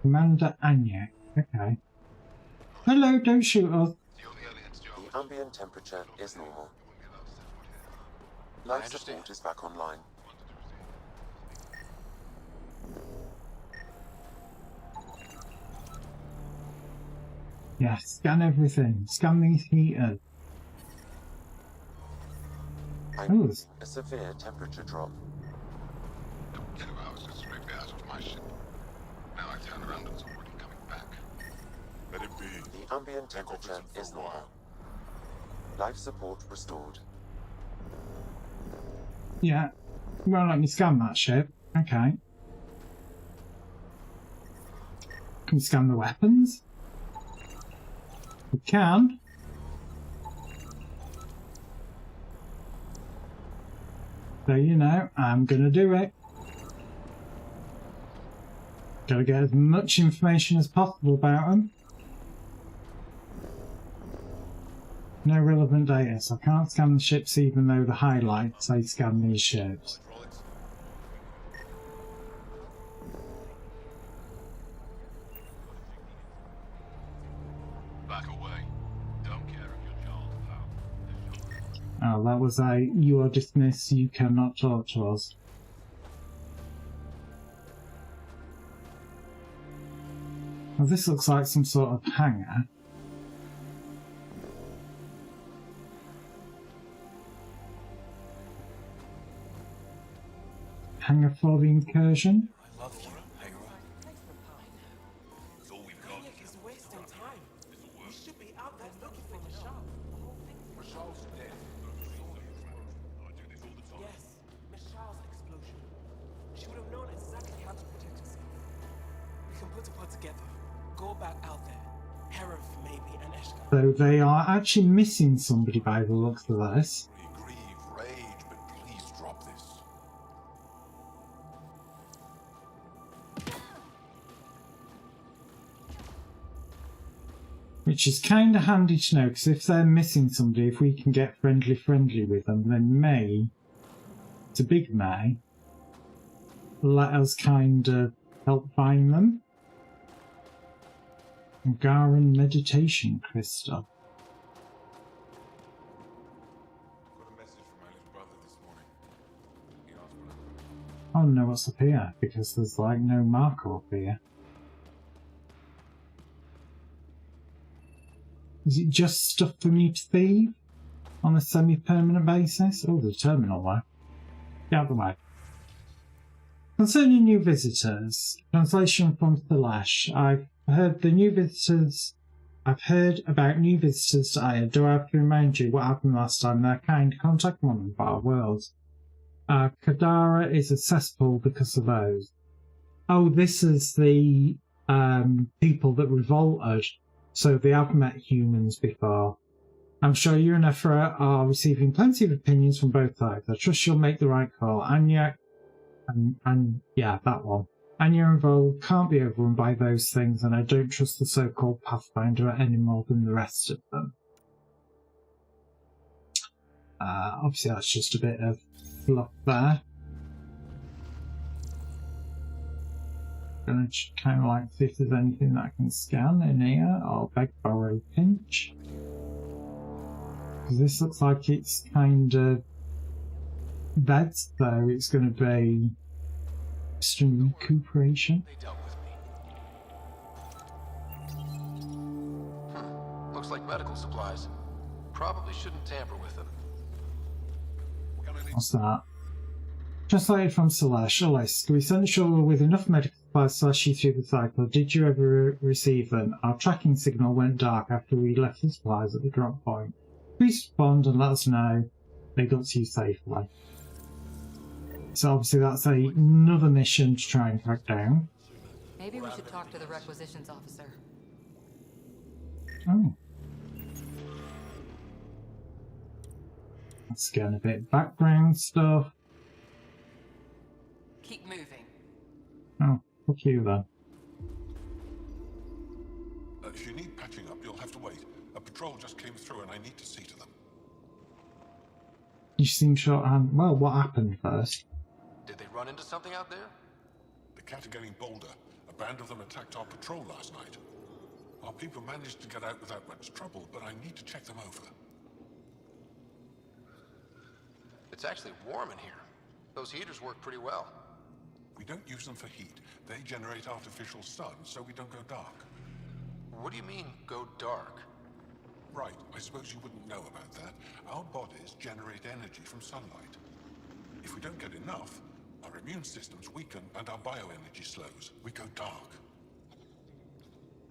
Commander Anyek. Okay. Hello, don't shoot us. The ambient temperature is normal. Life support is back online. Yeah, scan everything. Scan these heaters. I'm seeing a severe temperature drop. I was just straight out of my ship. Now I turn around and it's already coming back. Let it be. The ambient temperature is normal. Life support restored. Yeah. Well, let me scan that ship. Okay. Can we scan the weapons? We can. So, you know, I'm gonna do it. Gotta get as much information as possible about them. No relevant data, so I can't scan the ships even though the highlights say scan these ships. Back away. Don't care if you're Charles, pal. Oh, that was a you are dismissed, you cannot talk to us. Well, this looks like some sort of hangar. Hangar for the incursion. I love you, Hangar. It's all we've got. He's wasting time. We should be out there looking for Michelle. Michelle's dead. Yes, Michelle's explosion. She would have known exactly how to protect herself. We can put a part together. Go back out there. Herif, maybe, and Eshka. So they are actually missing somebody by the looks of this. Grieve, rage, but please drop this. Which is kind of handy to know, because if they're missing somebody, if we can get friendly with them, then May, it's a big May, let us kind of help find them. Garan meditation crystal. Got a message from my little brother this morning. He asked what Oh no, what's up here? Because there's like no marker up here. Is it just stuff for me to thieve on a semi-permanent basis? Oh, the terminal way. Get out of the way. Concerning new visitors, translation from Thalash. I've heard about new visitors to Aya. Do I have to remind you what happened last time? They're kind. Contact one of our worlds. Kadara is a cesspool because of those. Oh, this is the people that revolted. So they have met humans before. I'm sure you and Ephra are receiving plenty of opinions from both sides. I trust you'll make the right call. Anya, and yeah, that one. Anya and Vol can't be overrun by those things, and I don't trust the so-called Pathfinder any more than the rest of them. Obviously that's just a bit of fluff there. Gonna kind of like see if there's anything that I can scan in here, or beg, borrow, pinch. Because this looks like it's kind of beds, though it's going to be extreme recuperation. They dealt with me. Looks like medical supplies. Probably shouldn't tamper with them. What's that? Translated from Celeste. Alice, we sent Shaw with enough medical supplies to slash you through the cycle. Did you ever receive them? Our tracking signal went dark after we left the supplies at the drop point. Please respond and let us know they got to you safely. So obviously that's another mission to try and track down. Maybe we should talk to the requisitions officer. Oh. Let's get a bit of background stuff. Keep moving. Oh, fuck you then. If you need patching up, you'll have to wait. A patrol just came through and I need to see to them. You seem shorthand. Well, what happened first? Did they run into something out there? The cat are getting bolder. A band of them attacked our patrol last night. Our people managed to get out without much trouble, but I need to check them over. It's actually warm in here. Those heaters work pretty well. We don't use them for heat. They generate artificial sun, so we don't go dark. What do you mean, go dark? Right, I suppose you wouldn't know about that. Our bodies generate energy from sunlight. If we don't get enough, our immune systems weaken and our bioenergy slows. We go dark.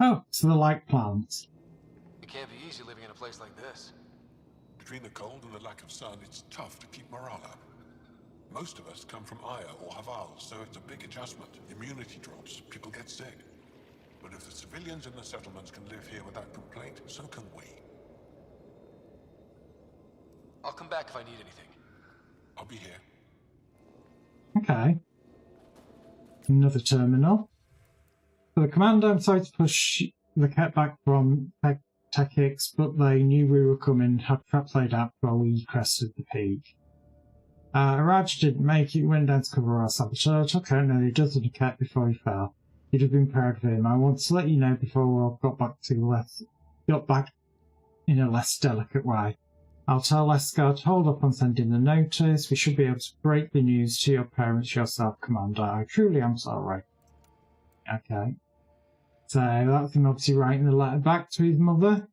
Oh, so they're like plants. It can't be easy living in a place like this. The Between the cold and the lack of sun, it's tough to keep morale up. Most of us come from Aya or Haval, so it's a big adjustment. Immunity drops, people get sick. But if the civilians in the settlements can live here without complaint, so can we. I'll come back if I need anything. I'll be here. Okay. Another terminal. So the commander decided to push the cat back from Tech-X, but they knew we were coming, had traps laid out while we crested the peak. Raj didn't make it, went down to cover our saboteur, took out nearly a dozen of cat before he fell. You'd have been proud of him. I want to let you know before we got back in a less delicate way. I'll tell Escar to hold up on sending the notice. We should be able to break the news to your parents yourself, Commander. I truly am sorry. Okay. So that's him obviously writing the letter back to his mother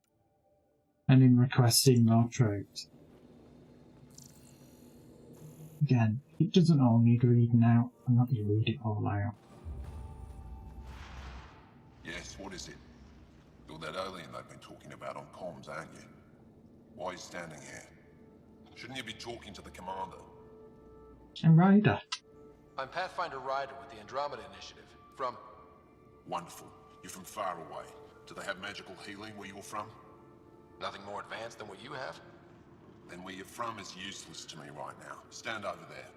and him requesting more troops. Again, it doesn't all need reading out. I'm not going to read it all out. Yes, what is it? You're that alien they've been talking about on comms, aren't you? Why are you standing here? Shouldn't you be talking to the commander? And Ryder. I'm Pathfinder Ryder with the Andromeda Initiative. From... Wonderful. You're from far away. Do they have magical healing where you're from? Nothing more advanced than what you have? Then where you're from is useless to me right now. Stand over there.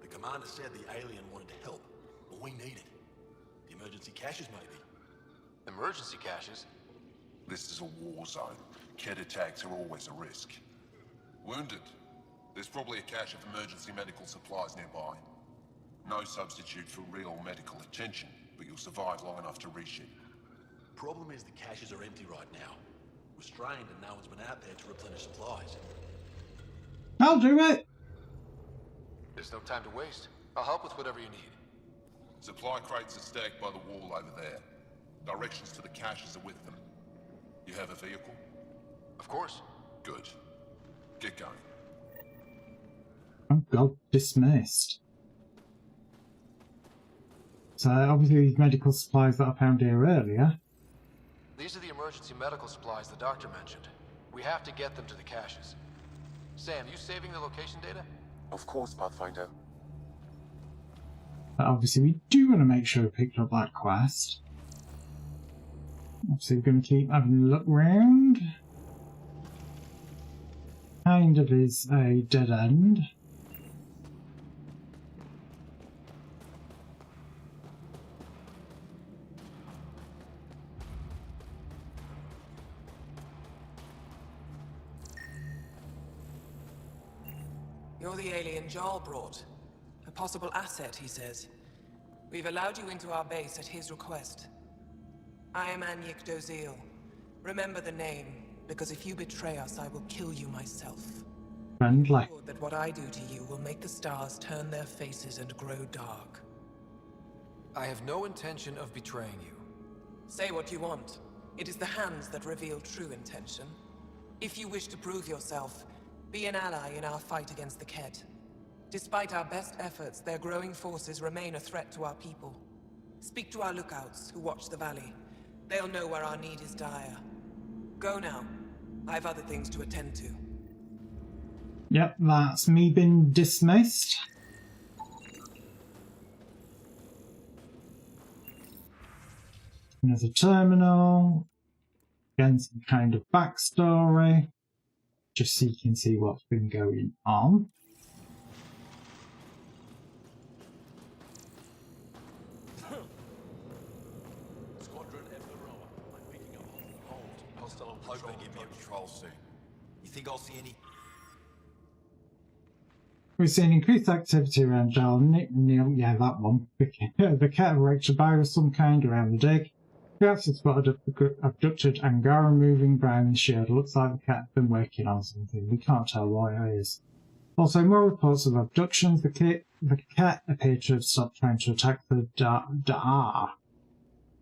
The commander said the alien wanted to help, but we need it. The emergency caches, maybe. Emergency caches? This is a war zone. Kett attacks are always a risk. Wounded? There's probably a cache of emergency medical supplies nearby. No substitute for real medical attention, but you'll survive long enough to reship. Problem is the caches are empty right now. We're strained and no one's been out there to replenish supplies. I'll do it! There's no time to waste. I'll help with whatever you need. Supply crates are stacked by the wall over there. Directions to the caches are with them. You have a vehicle? Of course. Good. Get going. Oh god, dismissed. So obviously these medical supplies that I found here earlier. These are the emergency medical supplies the doctor mentioned. We have to get them to the caches. Sam, you saving the location data? Of course, Pathfinder. But obviously we do want to make sure we picked up that quest. Obviously we're going to keep having a look round. Kind of is a dead end. You're the alien Jarl brought. A possible asset, he says. We've allowed you into our base at his request. I am Anyik Dozil. Remember the name, because if you betray us, I will kill you myself. Friendly. That what I do to you will make the stars turn their faces and grow dark. I have no intention of betraying you. Say what you want. It is the hands that reveal true intention. If you wish to prove yourself, be an ally in our fight against the Kett. Despite our best efforts, their growing forces remain a threat to our people. Speak to our lookouts, who watch the valley. They'll know where our need is dire. Go now. I have other things to attend to. Yep, that's me been dismissed. Another terminal. Again, some kind of backstory. Just so you can see what's been going on. Squadron F-Aroa. I'm picking up hold. Hostile on patrol. Give me a patrol soon. You think I'll see any? We've seen increased activity around Jarl Neil. Yeah, that one. The Kett have wrecked a bio of some kind around the dig. Perhaps have spotted abducted Angara moving behind the shield. Looks like the Kett have been working on something. We can't tell what it is. Also, more reports of abductions. The Kett appear to have stopped trying to attack the Da'ar.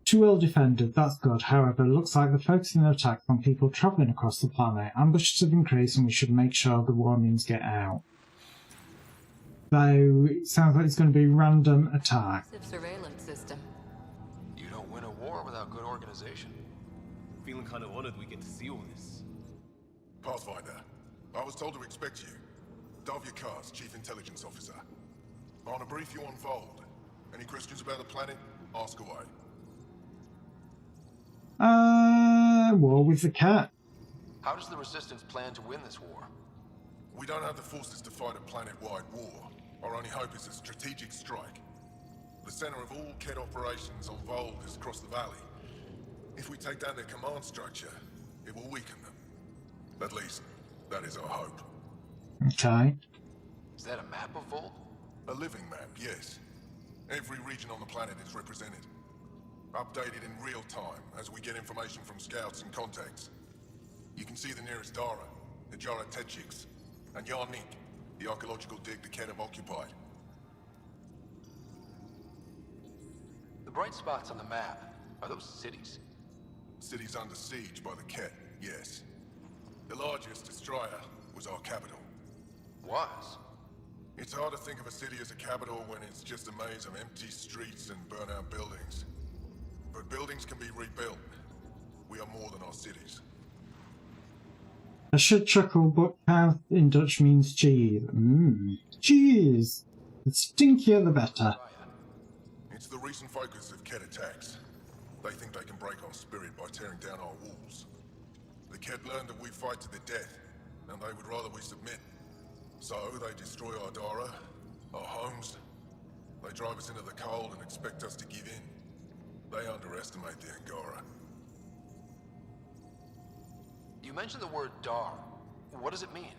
Too well defended, that's good. However, it looks like they're focusing their attacks on people travelling across the planet. Ambushes have increased and we should make sure the warnings get out. Though, it sounds like it's going to be random attack. Surveillance system. You don't win a war without good organization. Feeling kind of honored we get to see all this. Pathfinder, I was told to expect you. Dove Yakars, Chief Intelligence Officer. I want to brief you on Vold. Any questions about the planet? Ask away. War with the cat. How does the Resistance plan to win this war? We don't have the forces to fight a planet-wide war. Our only hope is a strategic strike. The center of all Kett operations on Vold is across the valley. If we take down their command structure, it will weaken them. At least, that is our hope. Okay. Is that a map of Vold? A living map, yes. Every region on the planet is represented. Updated in real time as we get information from scouts and contacts. You can see the nearest Dara, the Jara Tetchiks, and Yarnik, the archaeological dig the Kett have occupied. The bright spots on the map, are those cities? Cities under siege by the Kett, yes. The largest, Destroyer, was our capital. Was? It's hard to think of a city as a capital when it's just a maze of empty streets and burnt-out buildings. But buildings can be rebuilt. We are more than our cities. I should chuckle, but cow in Dutch means cheese. Cheese! The stinkier the better. It's the recent focus of Kett attacks. They think they can break our spirit by tearing down our walls. The Kett learned that we fight to the death, and they would rather we submit. So they destroy our Dara, our homes. They drive us into the cold and expect us to give in. They underestimate the Angara. You mentioned the word Dar. What does it mean?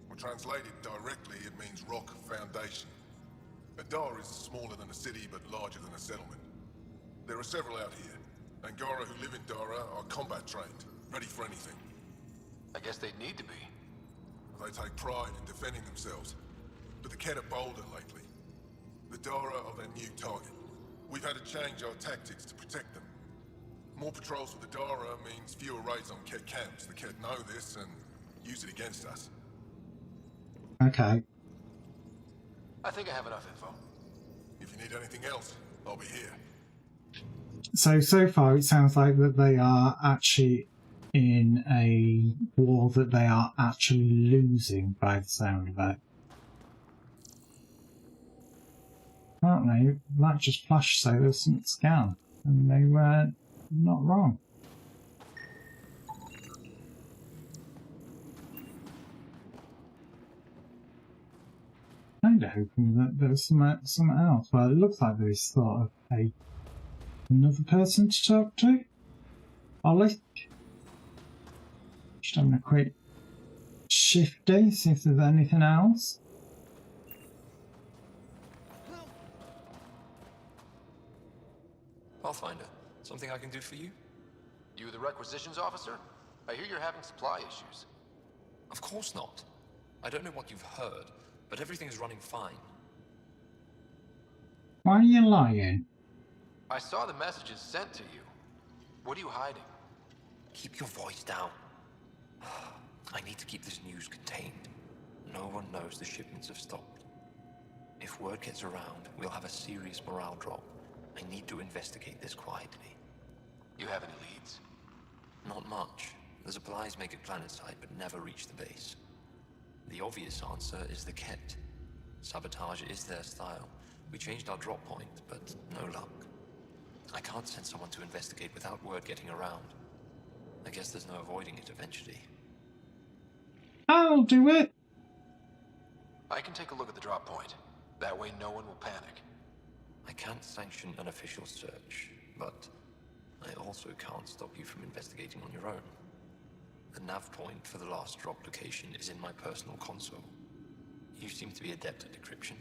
Well, translated directly, it means rock foundation. A Dar is smaller than a city, but larger than a settlement. There are several out here. Angara who live in Dara are combat trained, ready for anything. I guess they'd need to be. They take pride in defending themselves, but the Kett are bolder lately. The Dara are their new target. We've had to change our tactics to protect them. More patrols for the Dara means fewer raids on Kett camps. The Kett know this and use it against us. Okay. I think I have enough info. If you need anything else, I'll be here. So far it sounds like that they are actually in a war that they are actually losing by the sound of it. Apparently, that just flashed so there's some scan, and they were not wrong. Kind of hoping that there was something else. Well, it looks like there is sort of another person to talk to. Ollie. Just having a quick shifty, see if there's anything else. Pathfinder, something I can do for you? You the requisitions officer? I hear you're having supply issues. Of course not. I don't know what you've heard, but everything's running fine. Why are you lying? I saw the messages sent to you. What are you hiding? Keep your voice down. I need to keep this news contained. No one knows the shipments have stopped. If word gets around, we'll have a serious morale drop. I need to investigate this quietly. You have any leads? Not much. The supplies make it planetside, but never reach the base. The obvious answer is the Kett. Sabotage is their style. We changed our drop point, but no luck. I can't send someone to investigate without word getting around. I guess there's no avoiding it eventually. I'll do it! I can take a look at the drop point. That way no one will panic. I can't sanction an official search, but I also can't stop you from investigating on your own. The nav point for the last drop location is in my personal console. You seem to be adept at decryption,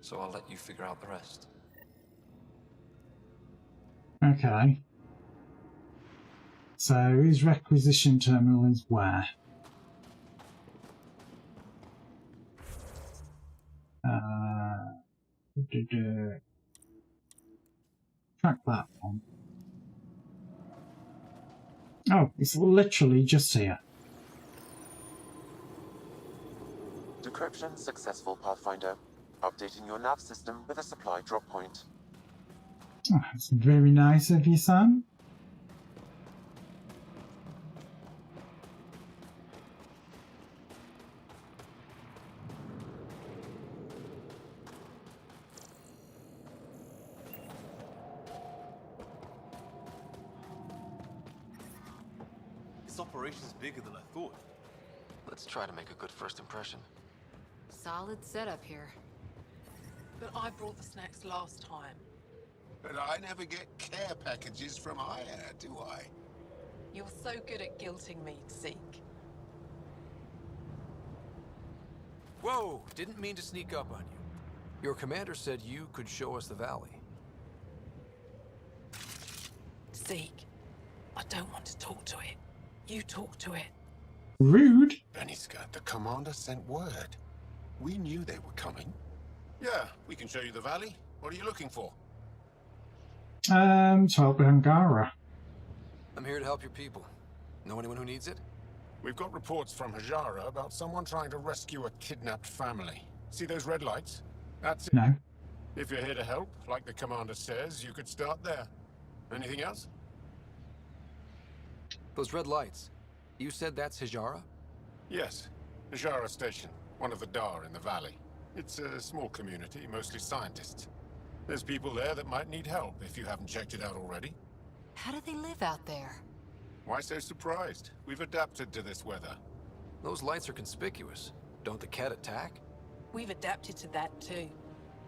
so I'll let you figure out the rest. Okay. So his requisition terminal is where? Track that one. Oh, it's literally just here. Decryption successful, Pathfinder. Updating your nav system with a supply drop point. Oh, that's very nice of you, Sam. This operation's bigger than I thought. Let's try to make a good first impression. Solid setup here. But I brought the snacks last time. But I never get care packages from Aya, do I? You're so good at guilting me, Zeke. Whoa! Didn't mean to sneak up on you. Your commander said you could show us the valley. Zeke, I don't want to talk to it. You talk to it. Rude. Beniska, the commander sent word. We knew they were coming. Yeah, we can show you the valley. What are you looking for? To help Angara. I'm here to help your people. Know anyone who needs it? We've got reports from Hajara about someone trying to rescue a kidnapped family. See those red lights? That's it. No. If you're here to help, like the commander says, you could start there. Anything else? Those red lights. You said that's Hajara? Yes. Hajara Station, one of the Dar in the valley. It's a small community, mostly scientists. There's people there that might need help if you haven't checked it out already. How do they live out there? Why so surprised? We've adapted to this weather. Those lights are conspicuous. Don't the Ket attack? We've adapted to that too.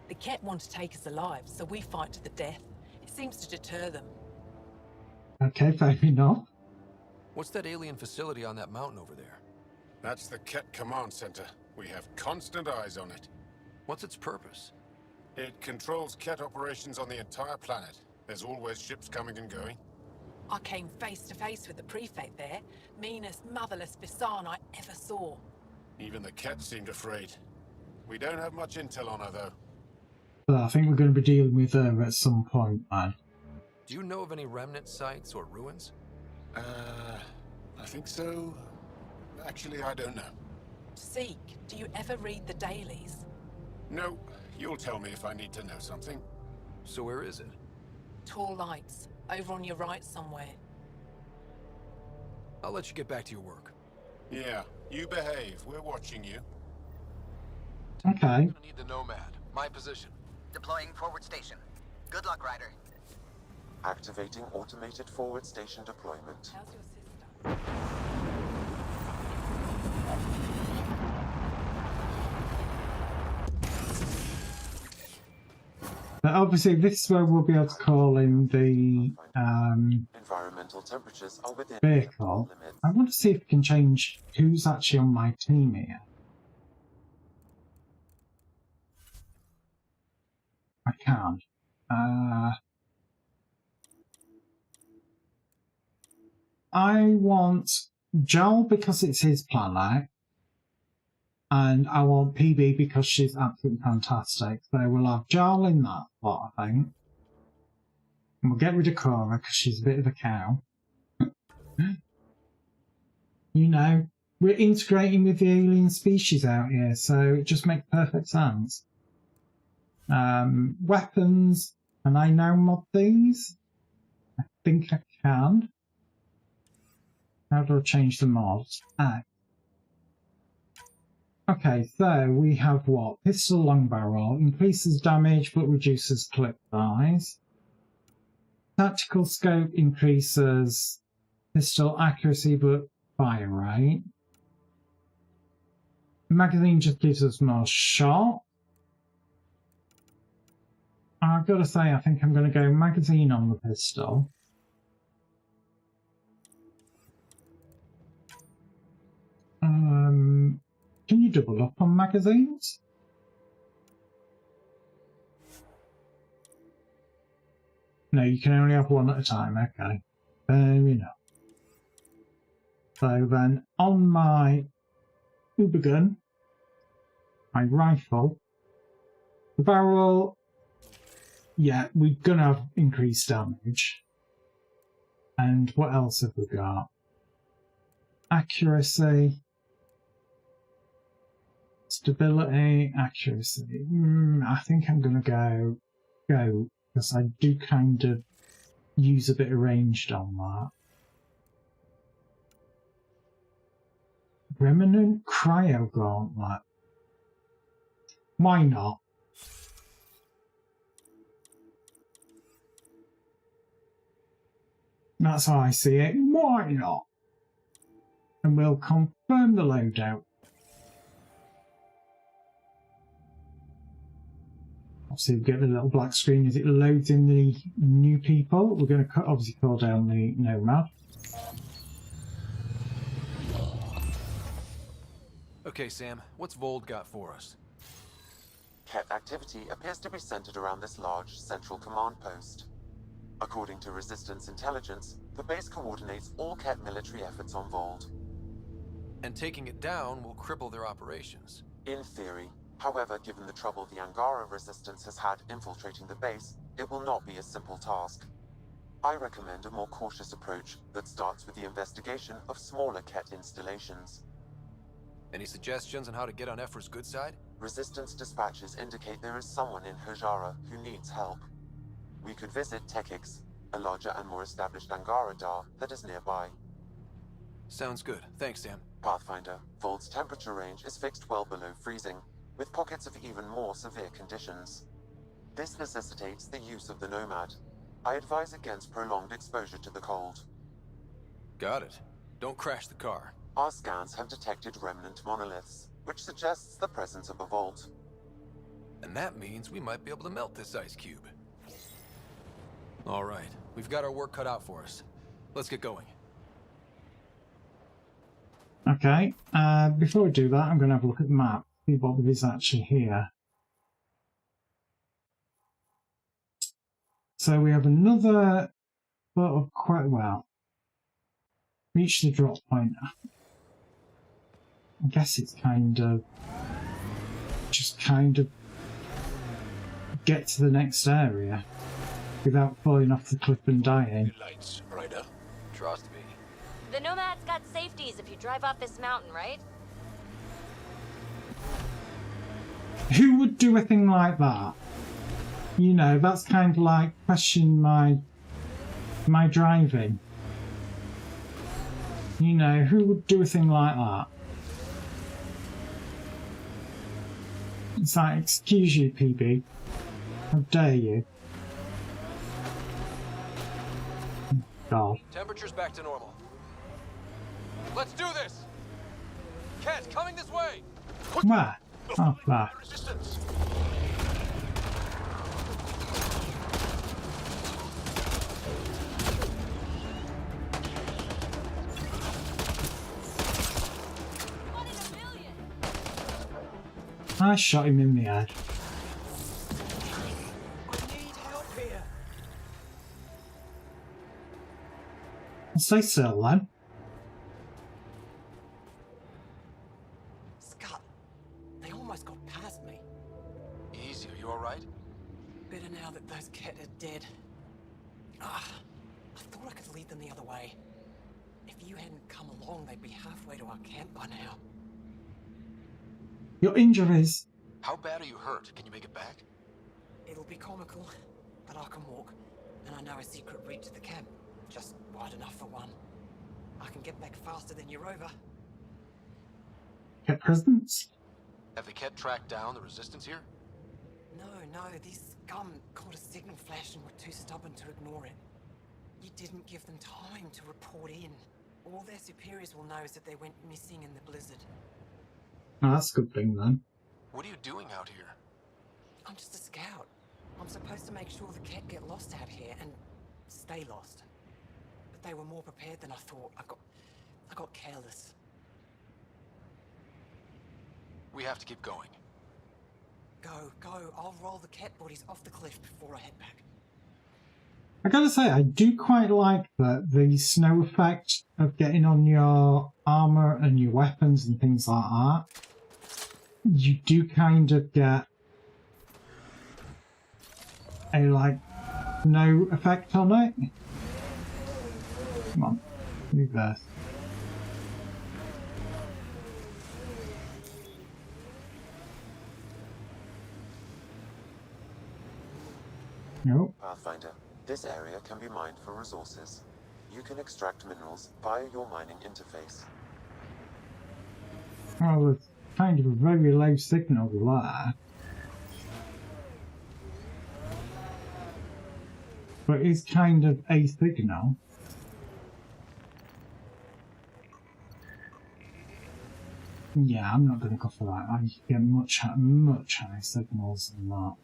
The Ket want to take us alive, so we fight to the death. It seems to deter them. Okay, fair enough. What's that alien facility on that mountain over there? That's the Ket Command Center. We have constant eyes on it. What's its purpose? It controls Ket operations on the entire planet. There's always ships coming and going. I came face to face with the prefect there. Meanest, motherless Bisan I ever saw. Even the Ket seemed afraid. We don't have much intel on her, though. But I think we're going to be dealing with her at some point, man. Do you know of any remnant sites or ruins? I think so. Actually, I don't know. Zeke, do you ever read the dailies? No, you'll tell me if I need to know something. So where is it? Tall lights, over on your right somewhere. I'll let you get back to your work. Yeah, you behave. We're watching you. Okay. Need the Nomad. My position. Deploying forward station. Good luck, Ryder. Activating automated forward station deployment. How's your sister? But obviously, this is where we'll be able to call in the Environmental temperatures are within vehicle. limits. I want to see if we can change who's actually on my team here. I can. I want Joel because it's his planet, and I want PB because she's absolutely fantastic. So we'll have Joel in that spot, I think. And we'll get rid of Cora because she's a bit of a cow. You know, we're integrating with the alien species out here, so it just makes perfect sense. Weapons, can I now mod these? I think I can. How do I change the mods? Okay, so we have what? Pistol long barrel. Increases damage but reduces clip size. Tactical scope increases pistol accuracy but fire rate. Magazine just gives us more shot. I've got to say, I think I'm going to go magazine on the pistol. Can you double up on magazines? No, you can only have one at a time. Okay, fair enough. So then, on my Uber gun, my rifle, the barrel, yeah, we're going to have increased damage. And what else have we got? Accuracy. Stability, accuracy. I think I'm going to go, because I do kind of use a bit of ranged on that. Remnant Cryo Gauntlet. Why not? That's how I see it. Why not? and we'll confirm the loadout. Obviously, we get the little black screen as it loads in the new people. We're going to obviously call down the Nomad. Okay, Sam, what's Vold got for us? Ket activity appears to be centered around this large central command post. According to Resistance intelligence, the base coordinates all Ket military efforts on Vold. And taking it down will cripple their operations. In theory. However, given the trouble the Angara Resistance has had infiltrating the base, it will not be a simple task. I recommend a more cautious approach that starts with the investigation of smaller Ket installations. Any suggestions on how to get on Ephra's good side? Resistance dispatches indicate there is someone in Hajara who needs help. We could visit Tekix, a larger and more established Angara Dar that is nearby. Sounds good. Thanks, Sam. Pathfinder, Vold's temperature range is fixed well below freezing, with pockets of even more severe conditions. This necessitates the use of the Nomad. I advise against prolonged exposure to the cold. Got it. Don't crash the car. Our scans have detected remnant monoliths, which suggests the presence of a vault. And that means we might be able to melt this ice cube. All right, we've got our work cut out for us. Let's get going. Okay, before we do that, I'm going to have a look at the map, see what is actually here. So we have another sort of quite well. Reach the drop point. I guess it's just kind of get to the next area without falling off the cliff and dying. Lights, Ryder. Trust me. The Nomad's got safeties if you drive off this mountain, right? Who would do a thing like that? You know, that's kind of like questioning my driving. You know, who would do a thing like that? It's like, excuse you, PB. How dare you? God. Temperature's back to normal. Let's do this! Ket, coming this way! Where? Oh, there. Resistance! I shot him in the head. I need help here. I'll stay still then. Scott, they almost got past me. Easy, are you alright? Better now that those Ket are dead. I thought I could lead them the other way. If you hadn't come along, they'd be halfway to our camp by now. Your injuries. How bad are you hurt? Can you make it back? It'll be comical, but I can walk, and I know a secret route to the camp. Just wide enough for one. I can get back faster than your rover. Get presents? Have the Ket tracked down the resistance here? No, these scum caught a signal flash and were too stubborn to ignore it. You didn't give them time to report in. All their superiors will know is that they went missing in the blizzard. Oh, that's a good thing then. What are you doing out here? I'm just a scout. I'm supposed to make sure the Ket get lost out here and stay lost. But they were more prepared than I thought. I got careless. We have to keep going. Go. I'll roll the Ket bodies off the cliff before I head back. I gotta say, I do quite like the snow effect of getting on your armor and your weapons and things like that. You do kind of get a, like, snow effect on it. Come on, do this. Nope. Pathfinder, this area can be mined for resources. You can extract minerals via your mining interface. Well, there's kind of a very low signal there. But it's kind of a signal. Yeah, I'm not going to go for that. I get much higher signals than that.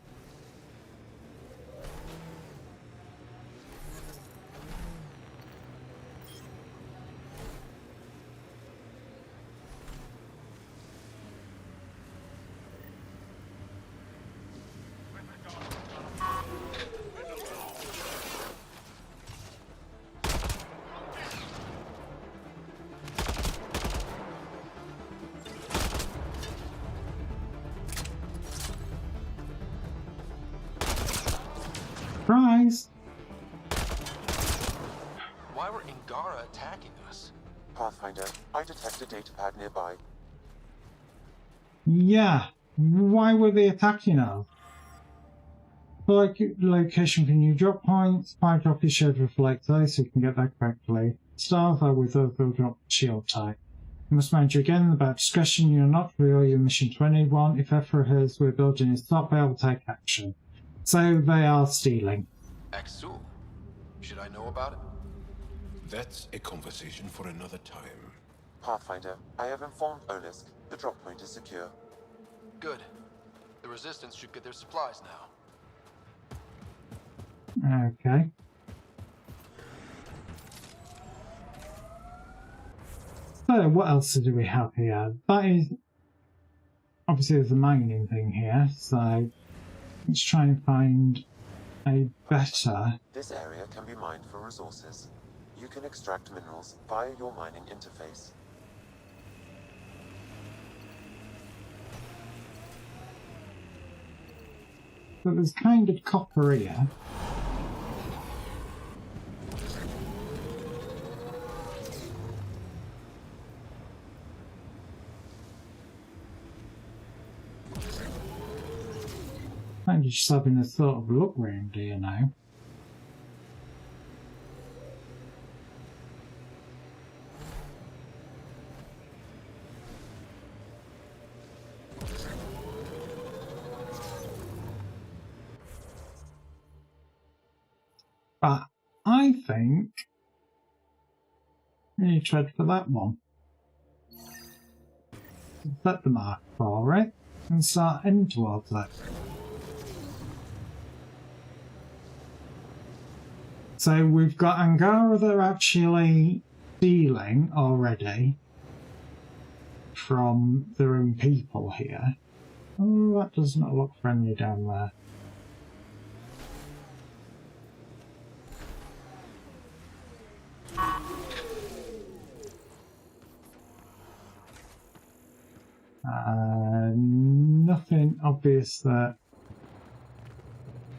Surprise! Why were Ingara attacking us? Pathfinder, I detect a datapad nearby. Yeah, why were they attacking us? Like location for new drop points, 5 drop is shared reflector, so you can get that correctly. Stars are with overall drop shield type. You must manage again about discretion. You're not real your mission to anyone. If Ephra hears we're building his top, they will take action. So they are stealing. Axul. Should I know about it? That's a conversation for another time. Pathfinder, I have informed Olisk. The drop point is secure. Good. The Resistance should get their supplies now. Okay. So what else do we have here? That is obviously there's a mining thing here, so let's try and find a better... This area can be mined for resources. You can extract minerals via your mining interface. But there's kind of copper here. I'm just having a sort of look round here now. But I think we need to head for that one. Set the mark for it and start heading towards it. So we've got Angara that are actually stealing already from their own people here. Oh, that does not look friendly down there. Nothing obvious that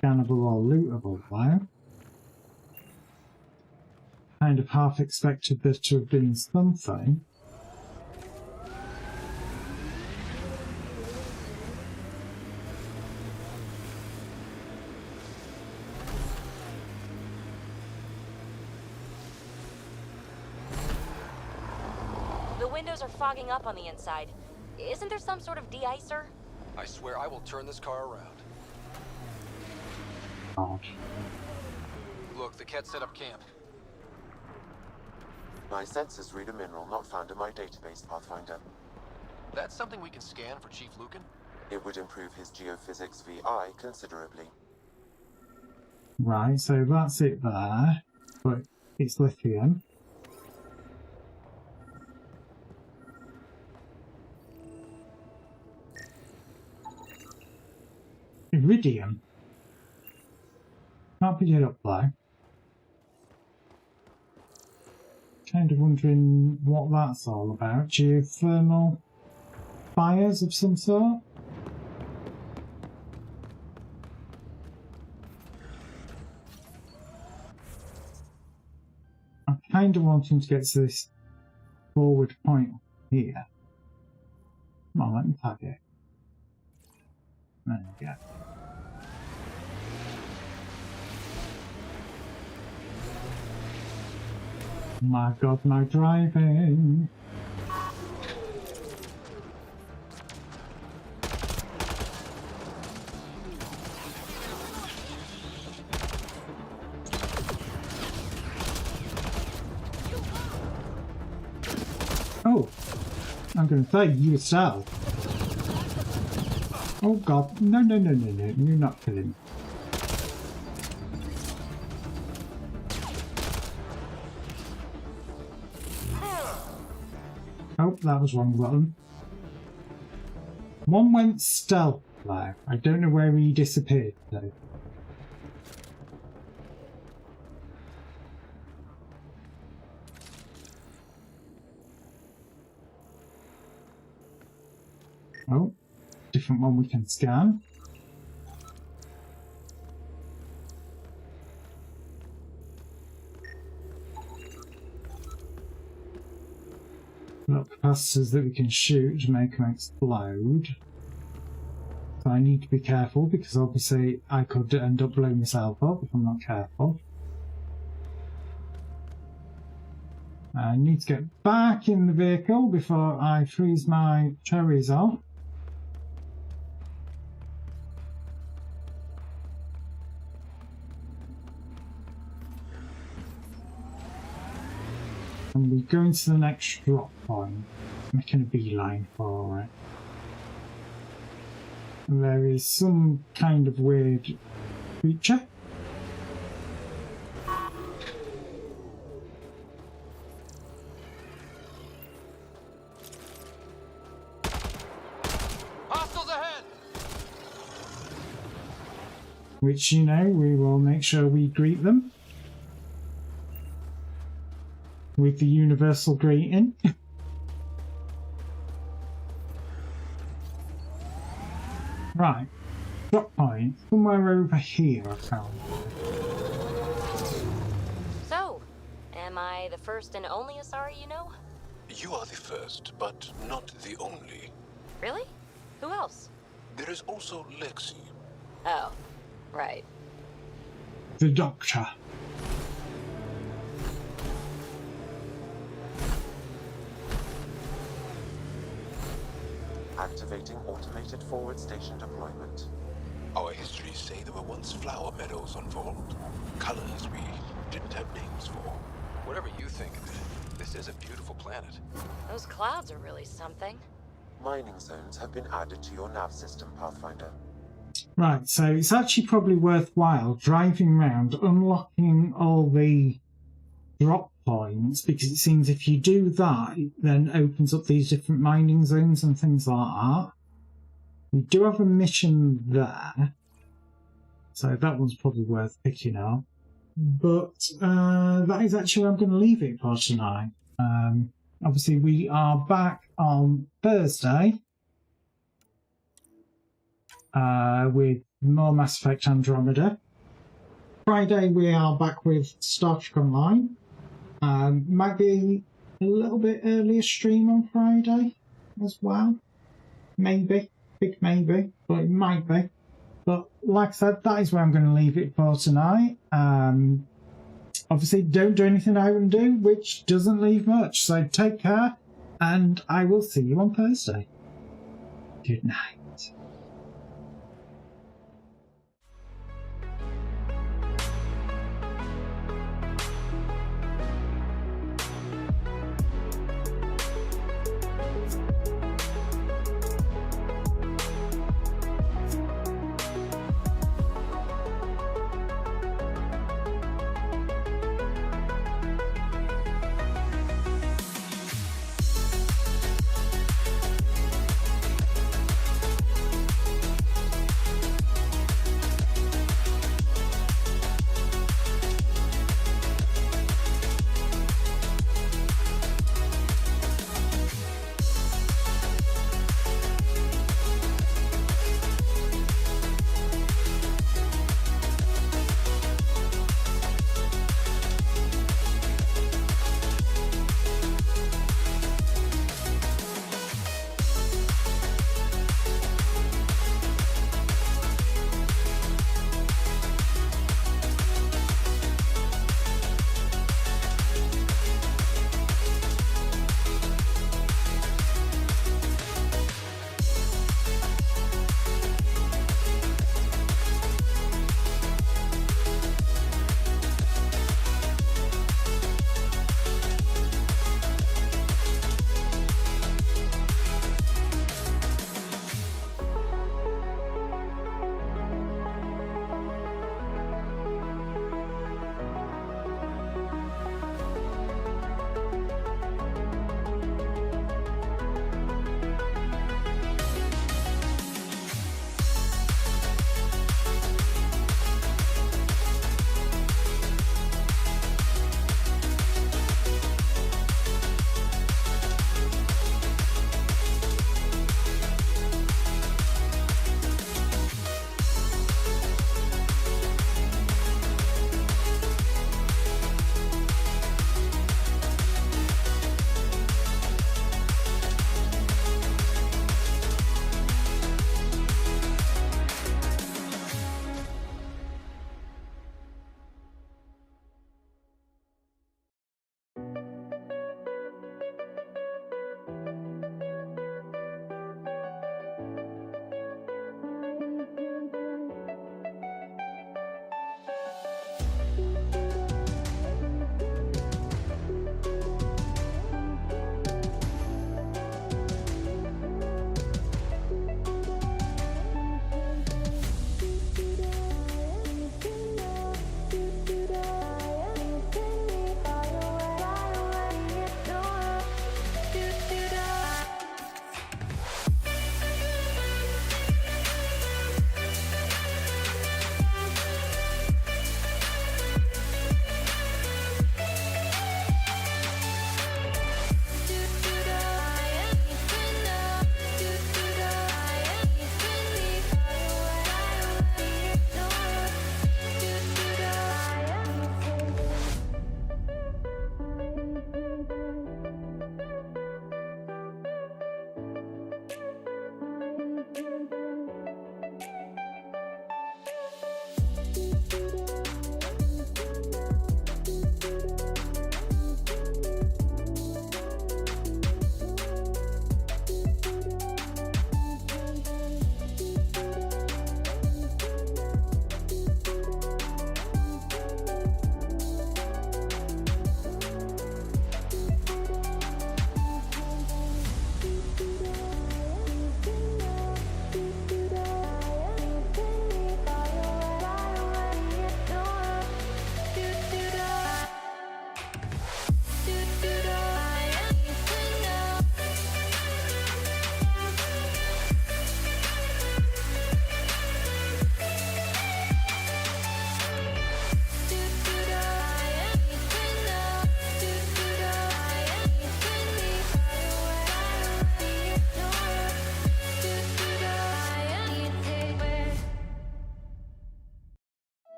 scannable or lootable though. Kind of half expected there to have been something. The windows are fogging up on the inside. Isn't there some sort of de-icer? I swear I will turn this car around. God. Look, the Ket set up camp. My sensors read a mineral not found in my database, Pathfinder. That's something we can scan for Chief Lucan? It would improve his geophysics VI considerably. Right, so that's it there, but it's lithium. Iridium. Can't pick it up though. Kind of wondering what that's all about. Geothermal fires of some sort? I'm kind of wanting to get to this forward point here. Come on, let me tag it. There we go. My God, my driving! Oh, I'm going to say you were stealth. Oh god, no, no, no, no, no, you're not killing me. Oh, that was wrong button. One went stealth there. I don't know where he disappeared though. Oh, different one we can scan. Got capacitors that we can shoot to make them explode. So I need to be careful because obviously I could end up blowing myself up if I'm not careful. I need to get back in the vehicle before I freeze my cherries off. And we're going to the next drop point, making a beeline for it. And there is some kind of weird creature. Hostiles ahead! Which, you know, we will make sure we greet them with the universal greeting. Right, drop point, somewhere over here I found. So, am I the first and only Asari you know? You are the first, but not the only. Really? Who else? There is also Lexi. Oh, right. The Doctor. Activating automated forward station deployment. Our histories say there were once flower meadows on Vault. Colors we didn't have names for. Whatever you think of it, this is a beautiful planet. Those clouds are really something. Mining zones have been added to your nav system, Pathfinder. Right, so it's actually probably worthwhile driving around, unlocking all the drop points, because it seems if you do that, it then opens up these different mining zones and things like that. We do have a mission there, so that one's probably worth picking up. But that is actually where I'm going to leave it for tonight. Obviously, we are back on Thursday with more Mass Effect Andromeda. Friday, we are back with Star Trek Online. Might be a little bit earlier stream on Friday as well. Maybe. Big maybe. But it might be. But like I said, that is where I'm going to leave it for tonight. Obviously, don't do anything I wouldn't do, which doesn't leave much. So take care, and I will see you on Thursday. Good night.